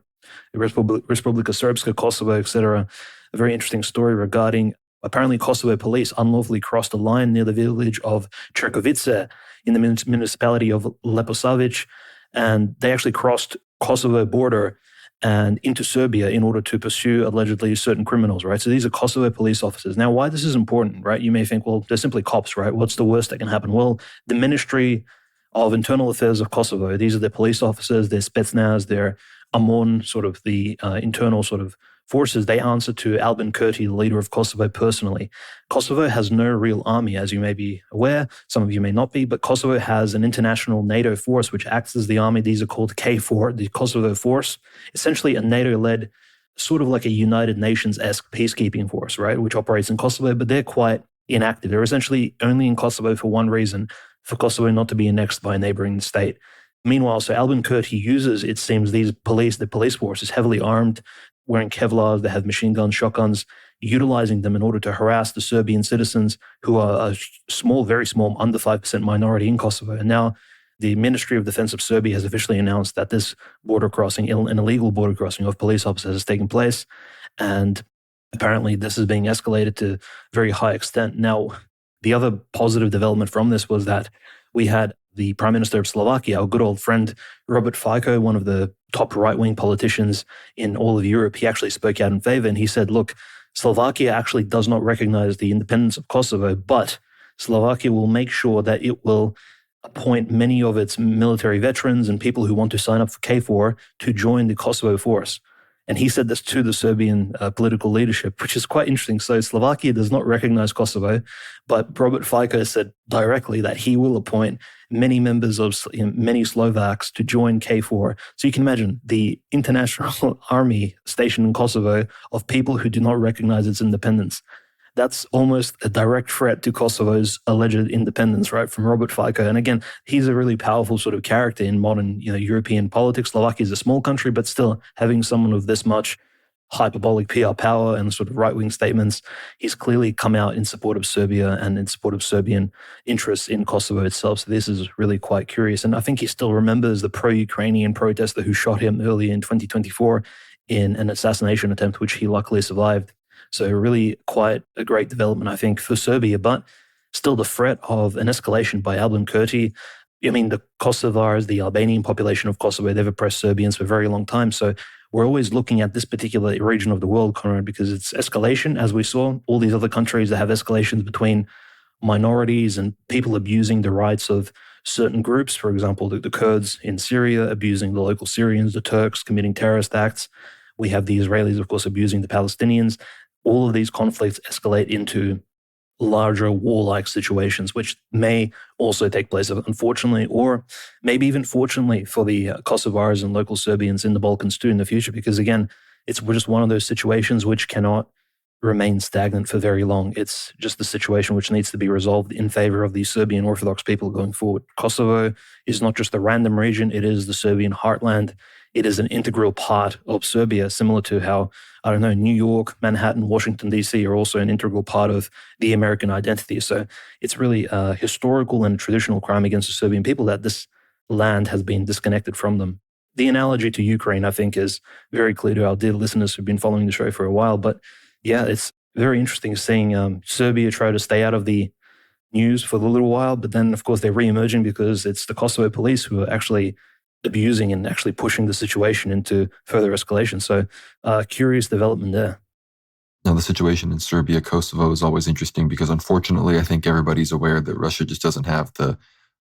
Republika Srpska, Kosovo, etc. A very interesting story regarding apparently Kosovo police unlawfully crossed a line near the village of Čerkovice in the municipality of Leposavić, and they actually crossed Kosovo border and into Serbia in order to pursue allegedly certain criminals, right? So these are Kosovo police officers. Now, why this is important, right? You may think, well, they're simply cops, right? What's the worst that can happen? Well, the Ministry of Internal Affairs of Kosovo, these are their police officers, their Spetsnaz, their AMON, sort of the internal sort of forces. They answer to Albin Kurti, the leader of Kosovo, personally. Kosovo has no real army, as you may be aware. Some of you may not be, but Kosovo has an international NATO force which acts as the army. These are called KFOR, the Kosovo Force, essentially a NATO-led, sort of like a United Nations-esque peacekeeping force, right, which operates in Kosovo, but they're quite inactive. They're essentially only in Kosovo for one reason, for Kosovo not to be annexed by a neighboring state. Meanwhile, so Albin Kurti uses, it seems, the police force is heavily armed, wearing Kevlar, they have machine guns, shotguns, utilizing them in order to harass the Serbian citizens who are a small, very small, under 5% minority in Kosovo. And now the Ministry of Defense of Serbia has officially announced that this border crossing, an illegal border crossing of police officers has taken place. And apparently this is being escalated to very high extent. Now, the other positive development from this was that we had the Prime Minister of Slovakia, our good old friend Robert Fico, one of the top right-wing politicians in all of Europe. He actually spoke out in favor, and he said, look, Slovakia actually does not recognize the independence of Kosovo, but Slovakia will make sure that it will appoint many of its military veterans and people who want to sign up for KFOR to join the Kosovo force. And he said this to the Serbian political leadership, which is quite interesting. So Slovakia does not recognize Kosovo, but Robert Fico said directly that he will appoint many members of many Slovaks to join KFOR. So you can imagine the international army stationed in Kosovo of people who do not recognize its independence. That's almost a direct threat to Kosovo's alleged independence, right, from Robert Fico. And again, he's a really powerful sort of character in modern, European politics. Slovakia is a small country, but still having someone of this much hyperbolic PR power and sort of right-wing statements, he's clearly come out in support of Serbia and in support of Serbian interests in Kosovo itself. So this is really quite curious. And I think he still remembers the pro-Ukrainian protester who shot him earlier in 2024 in an assassination attempt, which he luckily survived. So really quite a great development, I think, for Serbia, but still the threat of an escalation by Albin Kurti. I mean, the Kosovars, the Albanian population of Kosovo, they've oppressed Serbians for a very long time. So we're always looking at this particular region of the world, Conrad, because it's escalation, as we saw. All these other countries that have escalations between minorities and people abusing the rights of certain groups. For example, the Kurds in Syria abusing the local Syrians, the Turks committing terrorist acts. We have the Israelis, of course, abusing the Palestinians. All of these conflicts escalate into larger war-like situations, which may also take place, unfortunately, or maybe even fortunately for the Kosovars and local Serbians in the Balkans too in the future, because again, we're just one of those situations which cannot remain stagnant for very long. It's just the situation which needs to be resolved in favor of the Serbian Orthodox people going forward. Kosovo is not just a random region, it is the Serbian heartland. It is an integral part of Serbia, similar to how, I don't know, New York, Manhattan, Washington, D.C. are also an integral part of the American identity. So it's really a historical and traditional crime against the Serbian people that this land has been disconnected from them. The analogy to Ukraine, I think, is very clear to our dear listeners who've been following the show for a while. But yeah, it's very interesting seeing Serbia try to stay out of the news for a little while, but then, of course, they're re-emerging because it's the Kosovo police who are actually abusing and actually pushing the situation into further escalation. So curious development there. Now, the situation in Serbia, Kosovo is always interesting because, unfortunately, I think everybody's aware that Russia just doesn't have the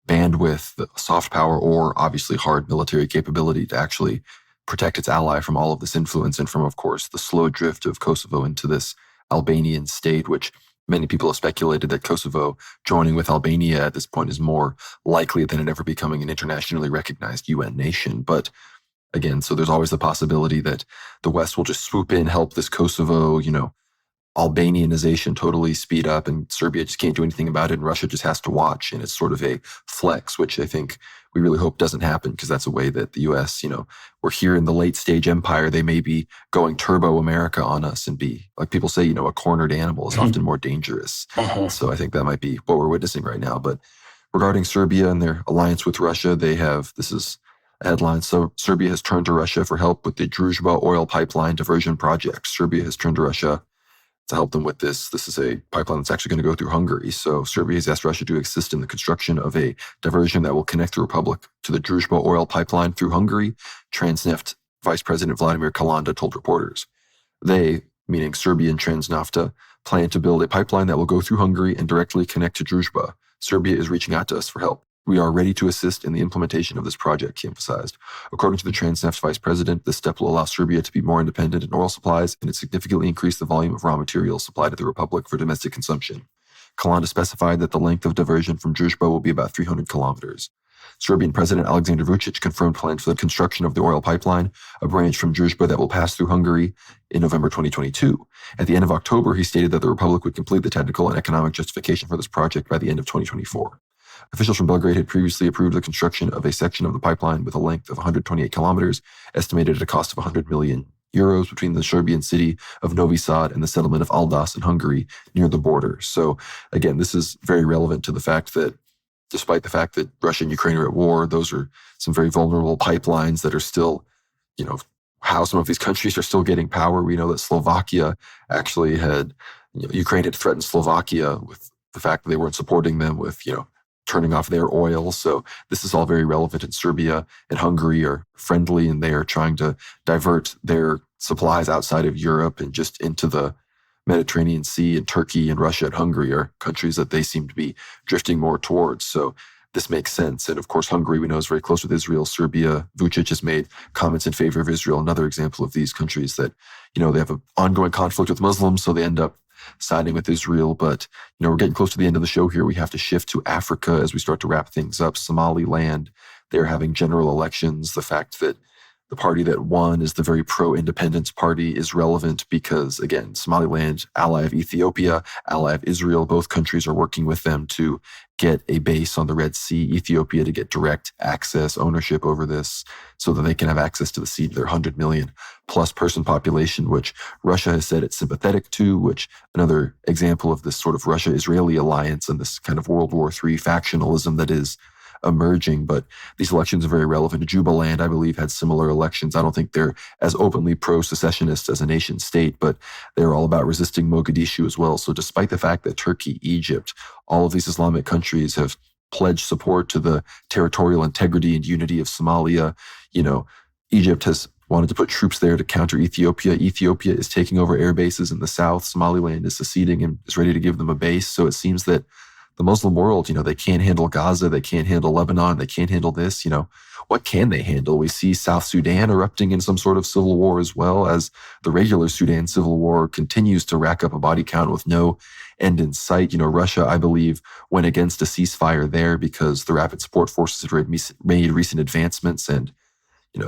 bandwidth, the soft power, or obviously hard military capability to actually protect its ally from all of this influence and from, of course, the slow drift of Kosovo into this Albanian state, which many people have speculated that Kosovo joining with Albania at this point is more likely than it ever becoming an internationally recognized UN nation. But again, so there's always the possibility that the West will just swoop in, help this Kosovo, Albanianization totally speed up, and Serbia just can't do anything about it, and Russia just has to watch. And it's sort of a flex, which I think we really hope doesn't happen, because that's a way that the U.S., we're here in the late stage empire. They may be going turbo America on us and be, like people say, a cornered animal is often more dangerous. So I think that might be what we're witnessing right now. But regarding Serbia and their alliance with Russia, this is a headline. So Serbia has turned to Russia for help with the Druzhba oil pipeline diversion project. Serbia has turned to Russia to help them with this. This is a pipeline that's actually going to go through Hungary. So Serbia has asked Russia to assist in the construction of a diversion that will connect the republic to the Druzhba oil pipeline through Hungary, Transneft Vice President Vladimir Kalanda told reporters. They, meaning Serbian Transnafta, plan to build a pipeline that will go through Hungary and directly connect to Druzhba. Serbia is reaching out to us for help. We are ready to assist in the implementation of this project, he emphasized. According to the Transneft vice president, this step will allow Serbia to be more independent in oil supplies, and it significantly increase the volume of raw materials supplied to the republic for domestic consumption. Kalanda specified that the length of diversion from Druzhba will be about 300 kilometers. Serbian President Aleksandar Vučić confirmed plans for the construction of the oil pipeline, a branch from Druzhba that will pass through Hungary in November 2022. At the end of October, he stated that the republic would complete the technical and economic justification for this project by the end of 2024. Officials from Belgrade had previously approved the construction of a section of the pipeline with a length of 128 kilometers, estimated at a cost of 100 million euros between the Serbian city of Novi Sad and the settlement of Aldas in Hungary near the border. So again, this is very relevant to the fact that despite the fact that Russia and Ukraine are at war, those are some very vulnerable pipelines that are still, how some of these countries are still getting power. We know that Slovakia actually had, Ukraine had threatened Slovakia with the fact that they weren't supporting them with, turning off their oil. So this is all very relevant. In Serbia and Hungary are friendly, and they are trying to divert their supplies outside of Europe and just into the Mediterranean Sea. And Turkey and Russia and Hungary are countries that they seem to be drifting more towards. So this makes sense. And of course, Hungary, we know, is very close with Israel. Serbia, Vučić has made comments in favor of Israel. Another example of these countries that, they have an ongoing conflict with Muslims, so they end up siding with Israel. But, we're getting close to the end of the show here. We have to shift to Africa as we start to wrap things up. Somaliland, they're having general elections. The fact that the party that won is the very pro-independence party is relevant because, again, Somaliland, ally of Ethiopia, ally of Israel, both countries are working with them to get a base on the Red Sea, Ethiopia to get direct access, ownership over this so that they can have access to the sea, their 100 million plus person population, which Russia has said it's sympathetic to, which another example of this sort of Russia-Israeli alliance and this kind of World War III factionalism that is emerging. But these elections are very relevant. Jubaland, I believe, had similar elections. I don't think they're as openly pro-secessionist as a nation state, but they're all about resisting Mogadishu as well. So despite the fact that Turkey, Egypt, all of these Islamic countries have pledged support to the territorial integrity and unity of Somalia, Egypt has wanted to put troops there to counter Ethiopia. Ethiopia is taking over air bases in the south. Somaliland is seceding and is ready to give them a base. So it seems that the Muslim world, they can't handle Gaza, they can't handle Lebanon, they can't handle this, what can they handle? We see South Sudan erupting in some sort of civil war as well, as the regular Sudan civil war continues to rack up a body count with no end in sight. Russia, I believe, went against a ceasefire there because the rapid support forces had made recent advancements, and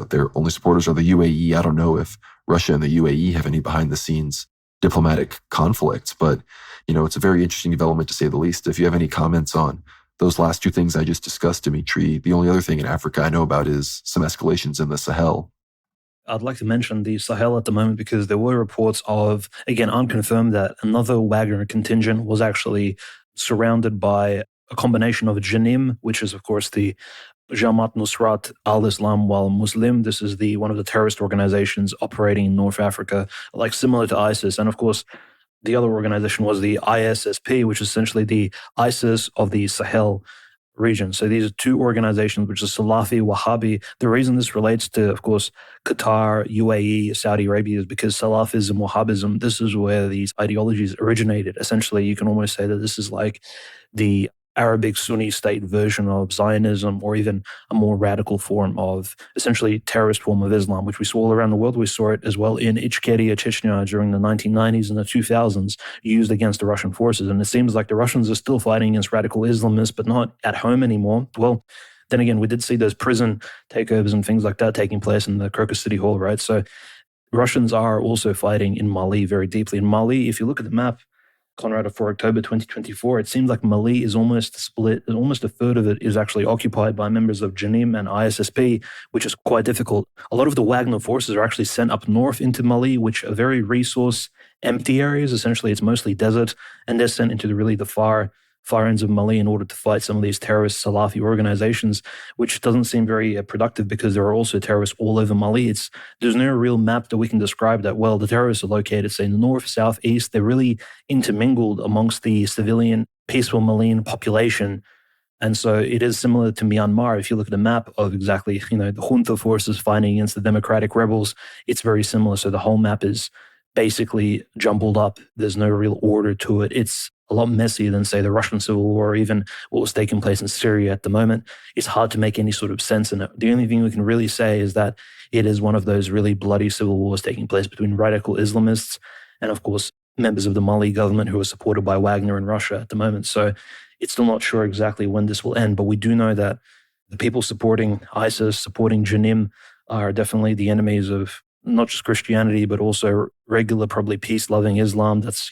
their only supporters are the UAE. I don't know if Russia and the UAE have any behind the scenes diplomatic conflicts. But, it's a very interesting development to say the least. If you have any comments on those last two things I just discussed, Dimitri, the only other thing in Africa I know about is some escalations in the Sahel. I'd like to mention the Sahel at the moment because there were reports of, again, unconfirmed, that another Wagner contingent was actually surrounded by a combination of Janim, which is, of course, the Jamaat Nusrat al-Islam wal Muslim. This is one of the terrorist organizations operating in North Africa, like similar to ISIS. And of course, the other organization was the ISSP, which is essentially the ISIS of the Sahel region. So these are two organizations, which is Salafi, Wahhabi. The reason this relates to, of course, Qatar, UAE, Saudi Arabia is because Salafism, Wahhabism, this is where these ideologies originated. Essentially, you can almost say that this is like the Arabic Sunni state version of Zionism, or even a more radical form of essentially terrorist form of Islam, which we saw all around the world. We saw it as well in Ichkeria, Chechnya during the 1990s and the 2000s, used against the Russian forces. And it seems like the Russians are still fighting against radical Islamists, but not at home anymore. Well, then again, we did see those prison takeovers and things like that taking place in the Caucasus City Hall, right? So Russians are also fighting in Mali very deeply. In Mali, if you look at the map, Conrad, for October 2024, it seems like Mali is almost split, and almost a third of it is actually occupied by members of Janim and ISSP, which is quite difficult. A lot of the Wagner forces are actually sent up north into Mali, which are very resource empty areas. Essentially, it's mostly desert, and they're sent into the far ends of Mali in order to fight some of these terrorist Salafi organizations, which doesn't seem very productive because there are also terrorists all over Mali. There's no real map that we can describe that, well, the terrorists are located, say, in the north, south, east. They're really intermingled amongst the civilian, peaceful Malian population. And so it is similar to Myanmar. If you look at a map of exactly, the junta forces fighting against the democratic rebels, it's very similar. So the whole map is basically jumbled up. There's no real order to it. It's a lot messier than, say, the Russian Civil War, or even what was taking place in Syria at the moment. It's hard to make any sort of sense in it. The only thing we can really say is that it is one of those really bloody civil wars taking place between radical Islamists and, of course, members of the Mali government who are supported by Wagner in Russia at the moment. So it's still not sure exactly when this will end, but we do know that the people supporting ISIS, supporting Janim, are definitely the enemies of not just Christianity, but also regular, probably peace-loving Islam that's,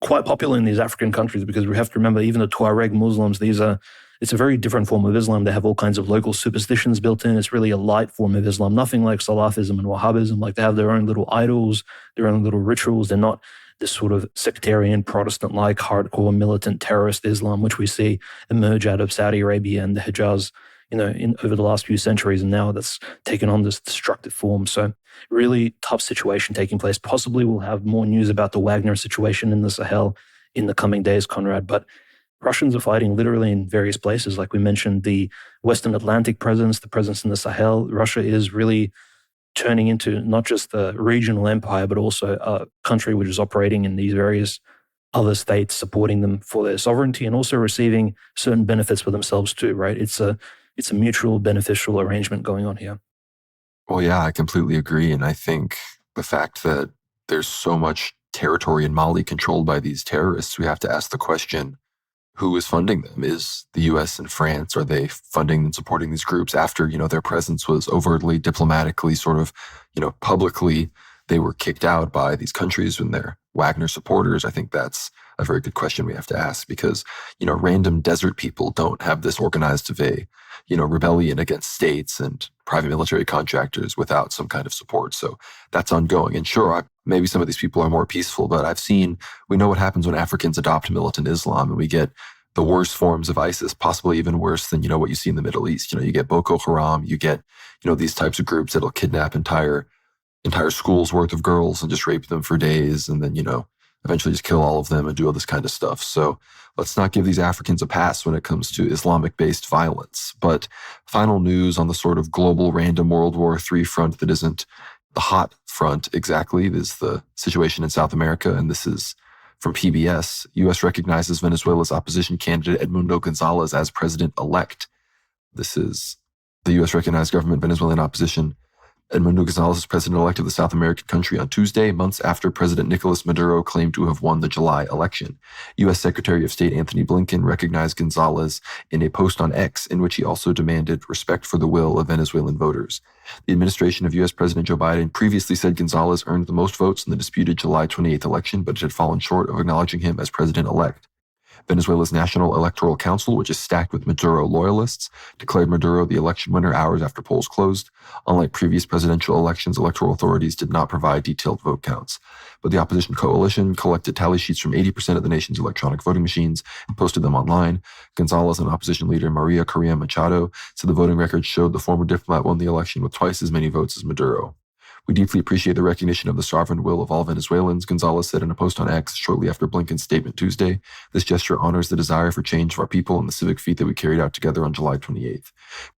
quite popular in these African countries, because we have to remember, even the Tuareg Muslims, it's a very different form of Islam. They have all kinds of local superstitions built in. It's really a light form of Islam, nothing like Salafism and Wahhabism. Like, they have their own little idols, their own little rituals. They're not this sort of sectarian, Protestant-like, hardcore, militant, terrorist Islam, which we see emerge out of Saudi Arabia and the Hijaz, over the last few centuries, and now that's taken on this destructive form. So really tough situation taking place. Possibly we'll have more news about the Wagner situation in the Sahel in the coming days, Conrad. But Russians are fighting literally in various places. Like we mentioned, the Western Atlantic presence, the presence in the Sahel. Russia is really turning into not just a regional empire, but also a country which is operating in these various other states, supporting them for their sovereignty and also receiving certain benefits for themselves too, right? It's a mutual beneficial arrangement going on here. Well, yeah, I completely agree. And I think the fact that there's so much territory in Mali controlled by these terrorists, we have to ask the question, who is funding them? Is the US and France, are they funding and supporting these groups after, their presence was overtly, diplomatically, sort of, publicly, they were kicked out by these countries when they're Wagner supporters? I think that's a very good question we have to ask, because, random desert people don't have this organized of a, rebellion against states and private military contractors without some kind of support. So that's ongoing. And sure, maybe some of these people are more peaceful, but we know what happens when Africans adopt militant Islam, and we get the worst forms of ISIS, possibly even worse than, what you see in the Middle East. You get Boko Haram, you get, these types of groups that'll kidnap entire schools worth of girls and just rape them for days, and then, eventually just kill all of them and do all this kind of stuff. So let's not give these Africans a pass when it comes to Islamic-based violence. But final news on the sort of global random World War III front that isn't the hot front exactly is the situation in South America. And this is from PBS. U.S. recognizes Venezuela's opposition candidate Edmundo Gonzalez as president-elect. This is the U.S. recognized government Venezuelan opposition Edmundo Gonzalez is president-elect of the South American country on Tuesday, months after President Nicolas Maduro claimed to have won the July election. U.S. Secretary of State Anthony Blinken recognized Gonzalez in a post on X in which he also demanded respect for the will of Venezuelan voters. The administration of U.S. President Joe Biden previously said Gonzalez earned the most votes in the disputed July 28th election, but it had fallen short of acknowledging him as president-elect. Venezuela's National Electoral Council, which is stacked with Maduro loyalists, declared Maduro the election winner hours after polls closed. Unlike previous presidential elections, electoral authorities did not provide detailed vote counts. But the opposition coalition collected tally sheets from 80% of the nation's electronic voting machines and posted them online. Gonzalez and opposition leader Maria Correa Machado said the voting records showed the former diplomat won the election with twice as many votes as Maduro. We deeply appreciate the recognition of the sovereign will of all Venezuelans, Gonzalez said in a post on X shortly after Blinken's statement Tuesday. This gesture honors the desire for change of our people and the civic feat that we carried out together on July 28th.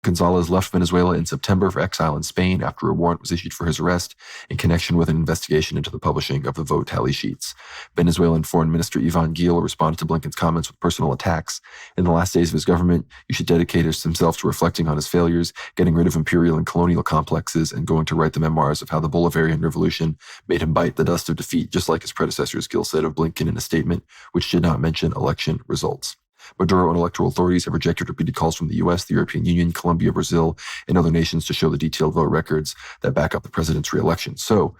Gonzalez left Venezuela in September for exile in Spain after a warrant was issued for his arrest in connection with an investigation into the publishing of the vote tally sheets. Venezuelan Foreign Minister Ivan Gil responded to Blinken's comments with personal attacks. In the last days of his government, he should dedicate himself to reflecting on his failures, getting rid of imperial and colonial complexes, and going to write the memoirs of how the Bolivarian Revolution made him bite the dust of defeat, just like his predecessors, Gil said of Blinken in a statement which did not mention election results. Maduro and electoral authorities have rejected repeated calls from the U.S., the European Union, Colombia, Brazil, and other nations to show the detailed vote records that back up the president's reelection. So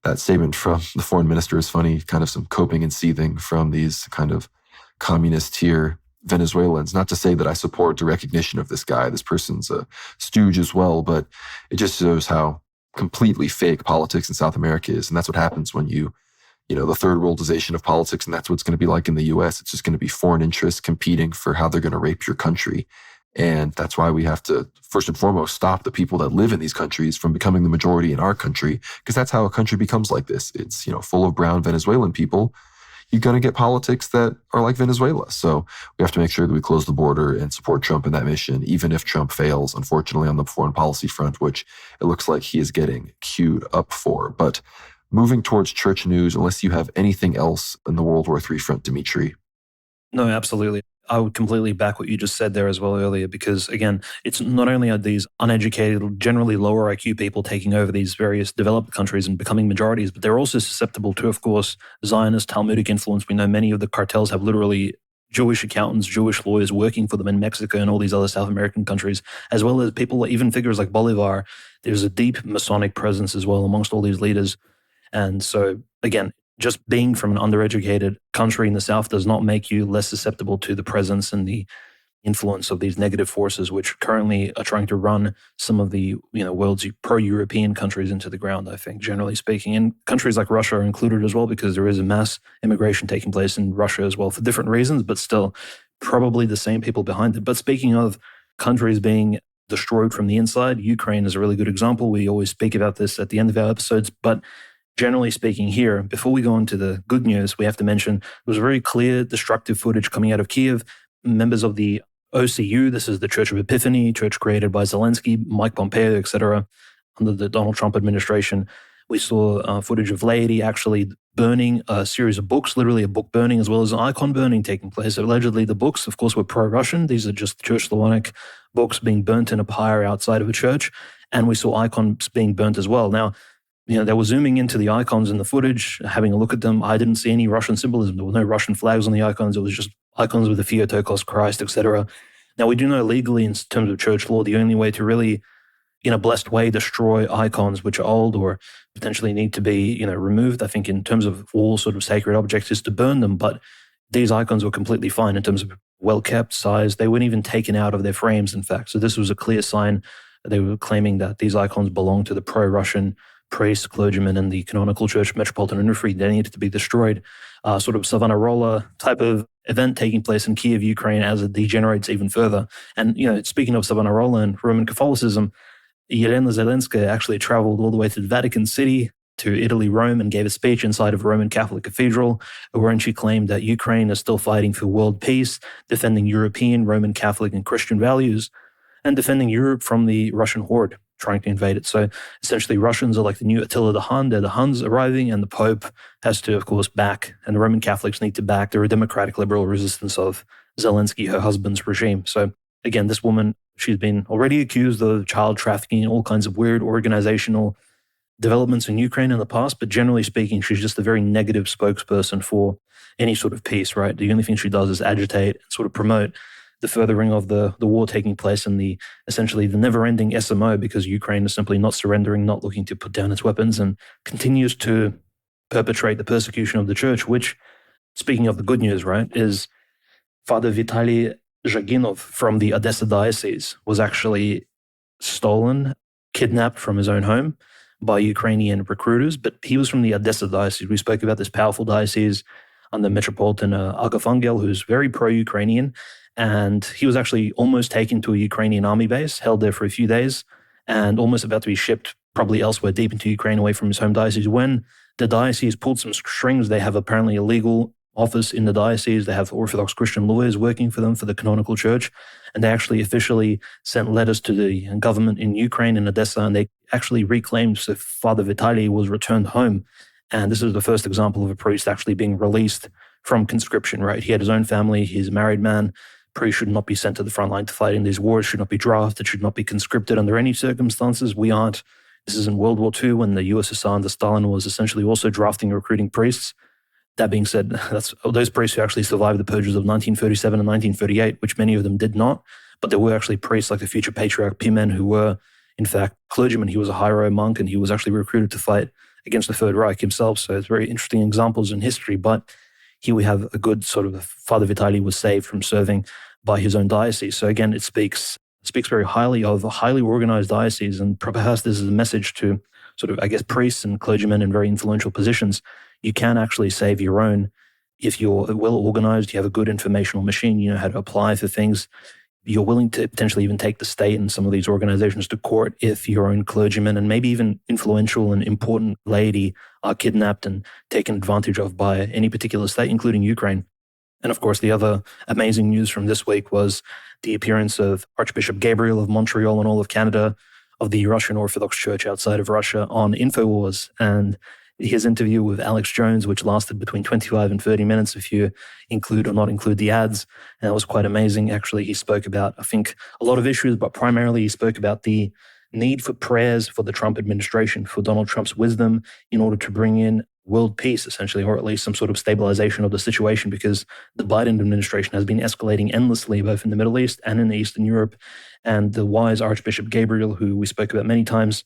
that statement from the foreign minister is funny, kind of some coping and seething from these kind of communist tier Venezuelans. Not to say that I support the recognition of this guy. This person's a stooge as well, but it just shows how completely fake politics in South America is. And that's what happens when you know, the third worldization of politics, and that's what it's going to be like in the U.S. It's just going to be foreign interests competing for how they're going to rape your country. And that's why we have to, first and foremost, stop the people that live in these countries from becoming the majority in our country, because that's how a country becomes like this. It's, full of brown Venezuelan people. You're going to get politics that are like Venezuela. So we have to make sure that we close the border and support Trump in that mission, even if Trump fails, unfortunately, on the foreign policy front, which it looks like he is getting queued up for. But moving towards church news, unless you have anything else in the World War III front, Dimitri. No, absolutely. I would completely back what you just said there as well earlier, because again, it's not only are these uneducated, generally lower IQ people taking over these various developed countries and becoming majorities, but they're also susceptible to, of course, Zionist Talmudic influence. We know many of the cartels have literally Jewish accountants, Jewish lawyers working for them in Mexico and all these other South American countries, as well as people, even figures like Bolivar. There's a deep Masonic presence as well amongst all these leaders. And so, again, just being from an undereducated country in the South does not make you less susceptible to the presence and the influence of these negative forces, which currently are trying to run some of the world's pro-European countries into the ground, I think, generally speaking. And countries like Russia are included as well, because there is a mass immigration taking place in Russia as well for different reasons, but still probably the same people behind it. But speaking of countries being destroyed from the inside, Ukraine is a really good example. We always speak about this at the end of our episodes, but generally speaking here, before we go into the good news, we have to mention there was very clear destructive footage coming out of Kiev. Members of the OCU, this is the Church of Epiphany, church created by Zelensky, Mike Pompeo, etc., under the Donald Trump administration. We saw footage of laity actually burning a series of books, literally a book burning, as well as an icon burning taking place. Allegedly, the books, of course, were pro-Russian. These are just Church Slavonic books being burnt in a pyre outside of a church. And we saw icons being burnt as well. Now, they were zooming into the icons in the footage, having a look at them. I didn't see any Russian symbolism. There were no Russian flags on the icons. It was just icons with the Theotokos, Christ, etc. Now, we do know legally, in terms of church law, the only way to really, in a blessed way, destroy icons which are old or potentially need to be, removed, I think in terms of all sort of sacred objects, is to burn them. But these icons were completely fine in terms of well-kept, size. They weren't even taken out of their frames, in fact. So this was a clear sign that they were claiming that these icons belong to the pro-Russian priests, clergymen, and the canonical church, Metropolitan and Free. They needed to be destroyed. Sort of Savonarola type of event taking place in Kiev, Ukraine, as it degenerates even further. And, speaking of Savonarola and Roman Catholicism, Yelena Zelenska actually traveled all the way to the Vatican City, to Italy, Rome, and gave a speech inside of a Roman Catholic cathedral, wherein she claimed that Ukraine is still fighting for world peace, defending European, Roman Catholic, and Christian values, and defending Europe from the Russian horde trying to invade it. So essentially, Russians are like the new Attila the Hun. They're the Huns arriving, and the Pope has to, of course, back, and the Roman Catholics need to back the democratic liberal resistance of Zelensky, her husband's regime. So again, this woman She's been already accused of child trafficking and all kinds of weird organizational developments in Ukraine in the past, but generally speaking, she's just a very negative spokesperson for any sort of peace, right? The only thing she does is agitate and sort of promote the furthering of the war taking place and the essentially the never-ending SMO, because Ukraine is simply not surrendering, not looking to put down its weapons, and continues to perpetrate the persecution of the church, which, speaking of the good news, right, is Father Vitaly Zhaginov from the Odessa diocese was actually stolen, kidnapped from his own home by Ukrainian recruiters, but he was from the Odessa diocese. We spoke about this powerful diocese under Metropolitan Agafangel, who's very pro-Ukrainian, and he was actually almost taken to a Ukrainian army base, held there for a few days, and almost about to be shipped probably elsewhere deep into Ukraine away from his home diocese. When the diocese pulled some strings, they have apparently a legal office in the diocese. They have Orthodox Christian lawyers working for them for the canonical church, and they actually officially sent letters to the government in Ukraine and Odessa, and they actually reclaimed so Father Vitaly was returned home. And this is the first example of a priest actually being released from conscription, right? He had his own family. He's a married man. Priests should not be sent to the front line to fight in these wars, should not be drafted, should not be conscripted under any circumstances. We aren't. This is in World War II when the USSR under Stalin was essentially also drafting and recruiting priests. That being said, that's those priests who actually survived the purges of 1937 and 1938, which many of them did not. But there were actually priests like the future patriarch Pimen who were, in fact, clergymen. He was a high-row monk, and he was actually recruited to fight against the Third Reich himself. So it's very interesting examples in history. But here we have a good sort of Father Vitaly was saved from serving by his own diocese. So again, it speaks very highly of a highly organized diocese. And perhaps this is a message to sort of, I guess, priests and clergymen in very influential positions. You can actually save your own if you're well organized, you have a good informational machine, you know how to apply for things. You're willing to potentially even take the state and some of these organizations to court if your own clergymen and maybe even influential and important laity are kidnapped and taken advantage of by any particular state, including Ukraine. And of course, the other amazing news from this week was the appearance of Archbishop Gabriel of Montreal and all of Canada of the Russian Orthodox Church outside of Russia on InfoWars. And his interview with Alex Jones, which lasted between 25 and 30 minutes if you include or not include the ads. And that was quite amazing. Actually, he spoke about, I think, a lot of issues, but primarily he spoke about the need for prayers for the Trump administration, for Donald Trump's wisdom in order to bring in world peace, essentially, or at least some sort of stabilization of the situation, because the Biden administration has been escalating endlessly, both in the Middle East and in Eastern Europe. And the wise Archbishop Gabriel, who we spoke about many times,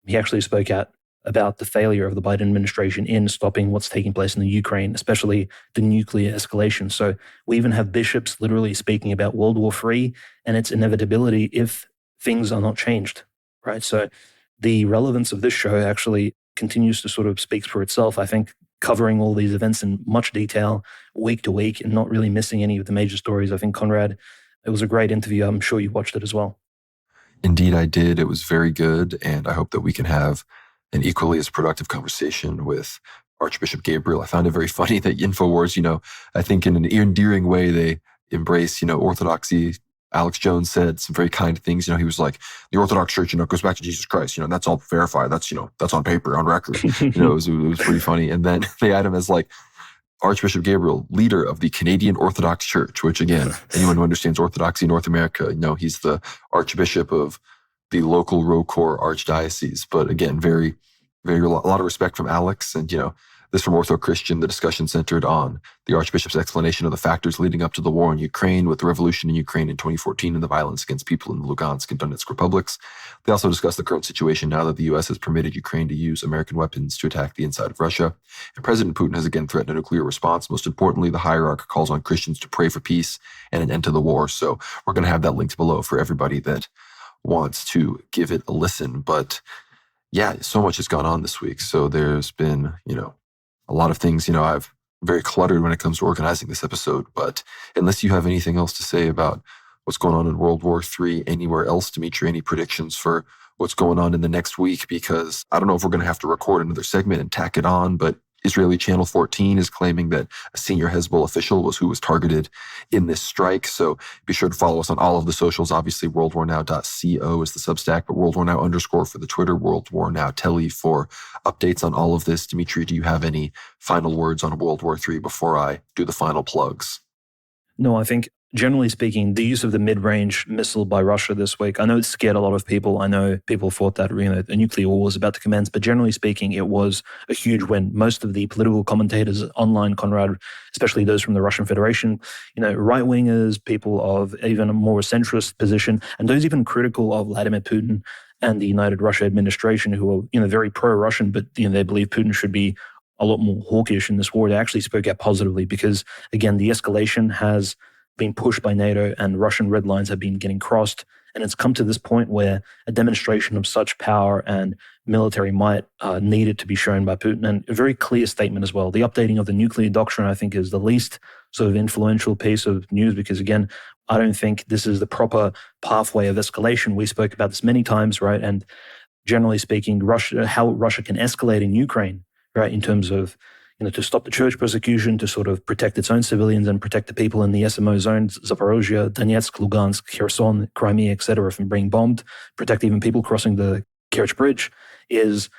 he actually spoke out about the failure of the Biden administration in stopping what's taking place in the Ukraine, especially the nuclear escalation. So we even have bishops literally speaking about World War III and its inevitability if things are not changed, right? So the relevance of this show actually continues to sort of speak for itself. I think covering all these events in much detail week to week and not really missing any of the major stories. I think, Conrad, it was a great interview. I'm sure you watched it as well. Indeed, I did. It was very good. And I hope that we can have an equally as productive conversation with Archbishop Gabriel. I found it very funny that InfoWars, I think in an endearing way, they embrace, orthodoxy. Alex Jones said some very kind things. He was like, the Orthodox Church, goes back to Jesus Christ. That's all verified. That's, that's on paper, on record. It was pretty funny. And then they had him as like Archbishop Gabriel, leader of the Canadian Orthodox Church, which again, anyone who understands Orthodoxy in North America, he's the Archbishop of the local ROCOR archdiocese. But again, very, very, a lot of respect from Alex. And, this from Ortho Christian, the discussion centered on the Archbishop's explanation of the factors leading up to the war in Ukraine, with the revolution in Ukraine in 2014 and the violence against people in the Lugansk and Donetsk republics. They also discussed the current situation now that the U.S. has permitted Ukraine to use American weapons to attack the inside of Russia. And President Putin has again threatened a nuclear response. Most importantly, the hierarchy calls on Christians to pray for peace and an end to the war. So we're going to have that linked below for everybody that wants to give it a listen. But yeah, so much has gone on this week. So there's been, a lot of things, I've very cluttered when it comes to organizing this episode. But unless you have anything else to say about what's going on in World War III anywhere else, Dimitri, any predictions for what's going on in the next week? Because I don't know if we're going to have to record another segment and tack it on, but Israeli Channel 14 is claiming that a senior Hezbollah official was who was targeted in this strike. So be sure to follow us on all of the socials. Obviously, worldwarnow.co is the Substack, but worldwarnow_ for the Twitter, World War Now Telly for updates on all of this. Dimitri, do you have any final words on World War III before I do the final plugs? No, I think generally speaking, the use of the mid-range missile by Russia this week, I know it scared a lot of people. I know people thought that a nuclear war was about to commence, but generally speaking, it was a huge win. Most of the political commentators online, Conrad, especially those from the Russian Federation, right-wingers, people of even a more centrist position, and those even critical of Vladimir Putin and the United Russia administration, who are very pro-Russian, but they believe Putin should be a lot more hawkish in this war. They actually spoke out positively because, again, the escalation has been pushed by NATO and Russian red lines have been getting crossed. And it's come to this point where a demonstration of such power and military might needed to be shown by Putin. And a very clear statement as well. The updating of the nuclear doctrine, I think, is the least sort of influential piece of news because, again, I don't think this is the proper pathway of escalation. We spoke about this many times, right? And generally speaking, how Russia can escalate in Ukraine, right, in terms of to stop the church persecution, to sort of protect its own civilians and protect the people in the SMO zones, Zaporozhye, Donetsk, Lugansk, Kherson, Crimea, etc., from being bombed, protect even people crossing the Kerch Bridge, is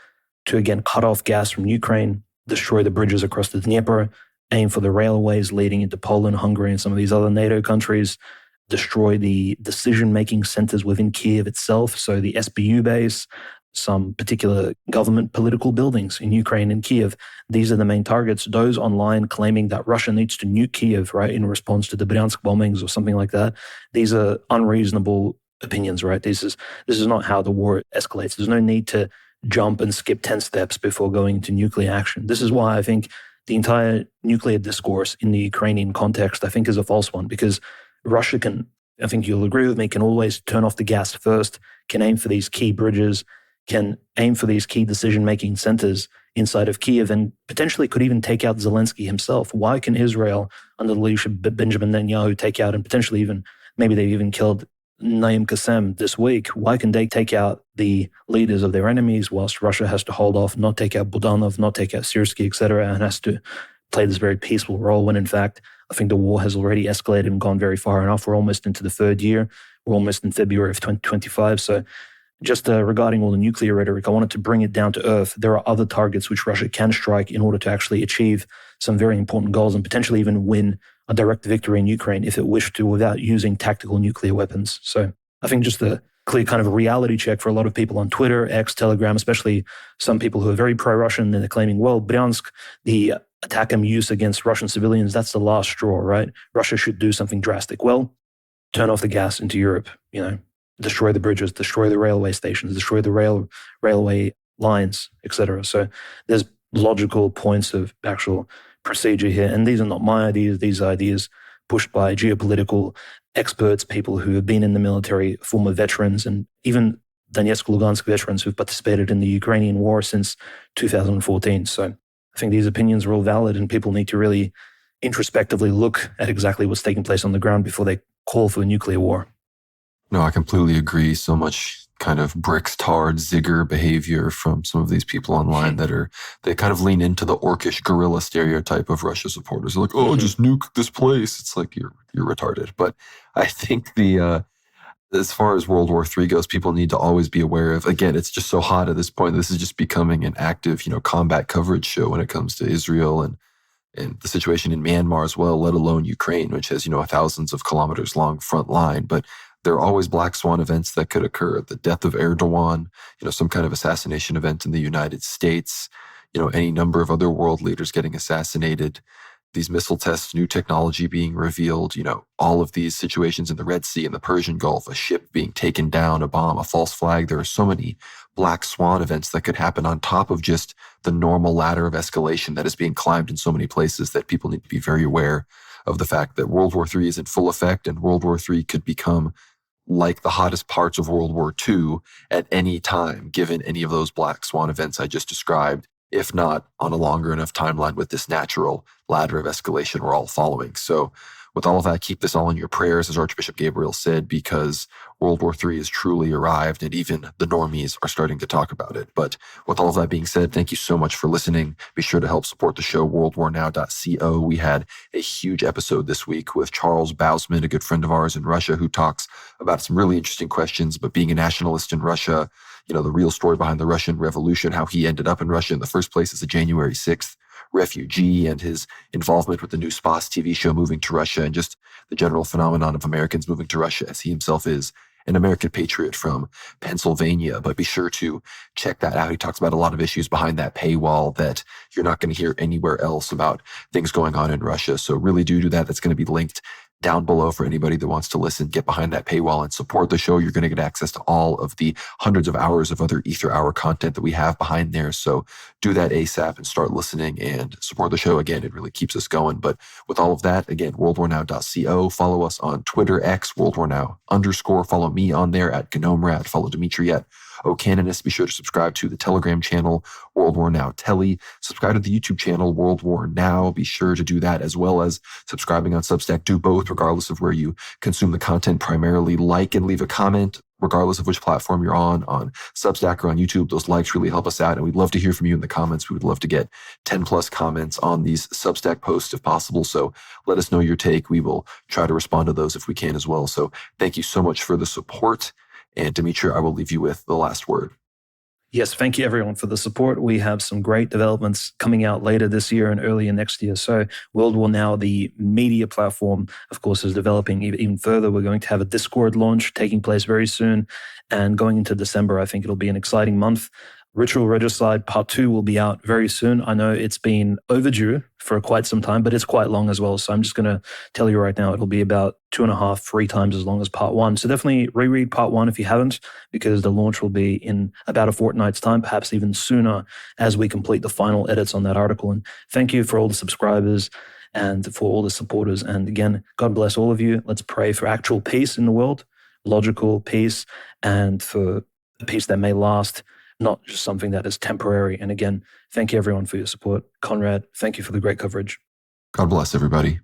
to, again, cut off gas from Ukraine, destroy the bridges across the Dnieper, aim for the railways leading into Poland, Hungary, and some of these other NATO countries, destroy the decision-making centers within Kiev itself, so the SBU base, some particular government political buildings in Ukraine and Kiev. These are the main targets. Those online claiming that Russia needs to nuke Kiev, right, in response to the Bryansk bombings or something like that. These are unreasonable opinions, right? This is not how the war escalates. There's no need to jump and skip 10 steps before going into nuclear action. This is why I think the entire nuclear discourse in the Ukrainian context, I think, is a false one, because Russia can, I think you'll agree with me, can always turn off the gas first, can aim for these key bridges, can aim for these key decision-making centers inside of Kiev, and potentially could even take out Zelensky himself. Why can Israel, under the leadership of Benjamin Netanyahu, take out, and potentially even, maybe they've even killed Naim Qassem this week? Why can they take out the leaders of their enemies whilst Russia has to hold off, not take out Budanov, not take out Syrsky, etc., and has to play this very peaceful role when, in fact, I think the war has already escalated and gone very far enough. We're almost into the third year. We're almost in February of 2025. So just regarding all the nuclear rhetoric, I wanted to bring it down to earth. There are other targets which Russia can strike in order to actually achieve some very important goals and potentially even win a direct victory in Ukraine if it wished to without using tactical nuclear weapons. So I think just a clear kind of reality check for a lot of people on Twitter, X, Telegram, especially some people who are very pro-Russian, and they're claiming, well, Bryansk, the ATACMS use against Russian civilians, that's the last straw, right? Russia should do something drastic. Well, turn off the gas into Europe, destroy the bridges, destroy the railway stations, destroy the railway lines, etc. So there's logical points of actual procedure here. And these are not my ideas. These are ideas pushed by geopolitical experts, people who have been in the military, former veterans, and even Donetsk, Lugansk veterans who've participated in the Ukrainian war since 2014. So I think these opinions are all valid, and people need to really introspectively look at exactly what's taking place on the ground before they call for a nuclear war. No, I completely agree. So much kind of bricks, tard, zigger behavior from some of these people online they kind of lean into the orcish guerrilla stereotype of Russia supporters. They're like, oh, just nuke this place. It's like, you're retarded. But I think as far as World War III goes, people need to always be aware of, again, it's just so hot at this point. This is just becoming an active, combat coverage show when it comes to Israel and the situation in Myanmar as well, let alone Ukraine, which has, a thousands of kilometers long front line. But there are always black swan events that could occur. The death of Erdogan, some kind of assassination event in the United States, any number of other world leaders getting assassinated, these missile tests, new technology being revealed, all of these situations in the Red Sea and the Persian Gulf, a ship being taken down, a bomb, a false flag. There are so many black swan events that could happen on top of just the normal ladder of escalation that is being climbed in so many places that people need to be very aware of the fact that World War III is in full effect, and World War III could become like the hottest parts of World War II at any time, given any of those black swan events I just described, if not on a longer enough timeline with this natural ladder of escalation we're all following. So with all of that, keep this all in your prayers, as Archbishop Gabriel said, because World War III has truly arrived, and even the normies are starting to talk about it. But with all of that being said, thank you so much for listening. Be sure to help support the show, worldwarnow.co. We had a huge episode this week with Charles Bausman, a good friend of ours in Russia, who talks about some really interesting questions, but being a nationalist in Russia, the real story behind the Russian Revolution, how he ended up in Russia in the first place as a January 6th refugee and his involvement with the new Spas TV show moving to Russia, and just the general phenomenon of Americans moving to Russia, as he himself is an American patriot from Pennsylvania. But be sure to check that out. He talks about a lot of issues behind that paywall that you're not going to hear anywhere else about things going on in Russia. So really do that. That's going to be linked down below for anybody that wants to listen, get behind that paywall and support the show. You're going to get access to all of the hundreds of hours of other Ether Hour content that we have behind there. So do that ASAP and start listening and support the show. Again, it really keeps us going. But with all of that, again, worldwarnow.co. Follow us on Twitter, X, worldwarnow_. Follow me on there at GnomeRat. Follow Dimitri at O'Canonist. Be sure to subscribe to the Telegram channel, World War Now Telly. Subscribe to the YouTube channel, World War Now. Be sure to do that, as well as subscribing on Substack. Do both, regardless of where you consume the content. Primarily like and leave a comment, regardless of which platform you're on Substack or on YouTube. Those likes really help us out, and we'd love to hear from you in the comments. We would love to get 10 plus comments on these Substack posts if possible. So let us know your take. We will try to respond to those if we can as well. So thank you so much for the support. And Dimitri, I will leave you with the last word. Yes, thank you everyone for the support. We have some great developments coming out later this year and earlier next year. So World War Now, the media platform, of course, is developing even further. We're going to have a Discord launch taking place very soon. And going into December, I think it'll be an exciting month. Ritual Regicide Part 2 will be out very soon. I know it's been overdue for quite some time, but it's quite long as well. So I'm just going to tell you right now, it'll be about 2.5, 3 times as long as Part 1. So definitely reread Part 1 if you haven't, because the launch will be in about a fortnight's time, perhaps even sooner, as we complete the final edits on that article. And thank you for all the subscribers and for all the supporters. And again, God bless all of you. Let's pray for actual peace in the world, logical peace, and for a peace that may last, not just something that is temporary. And again, thank you everyone for your support. Conrad, thank you for the great coverage. God bless everybody.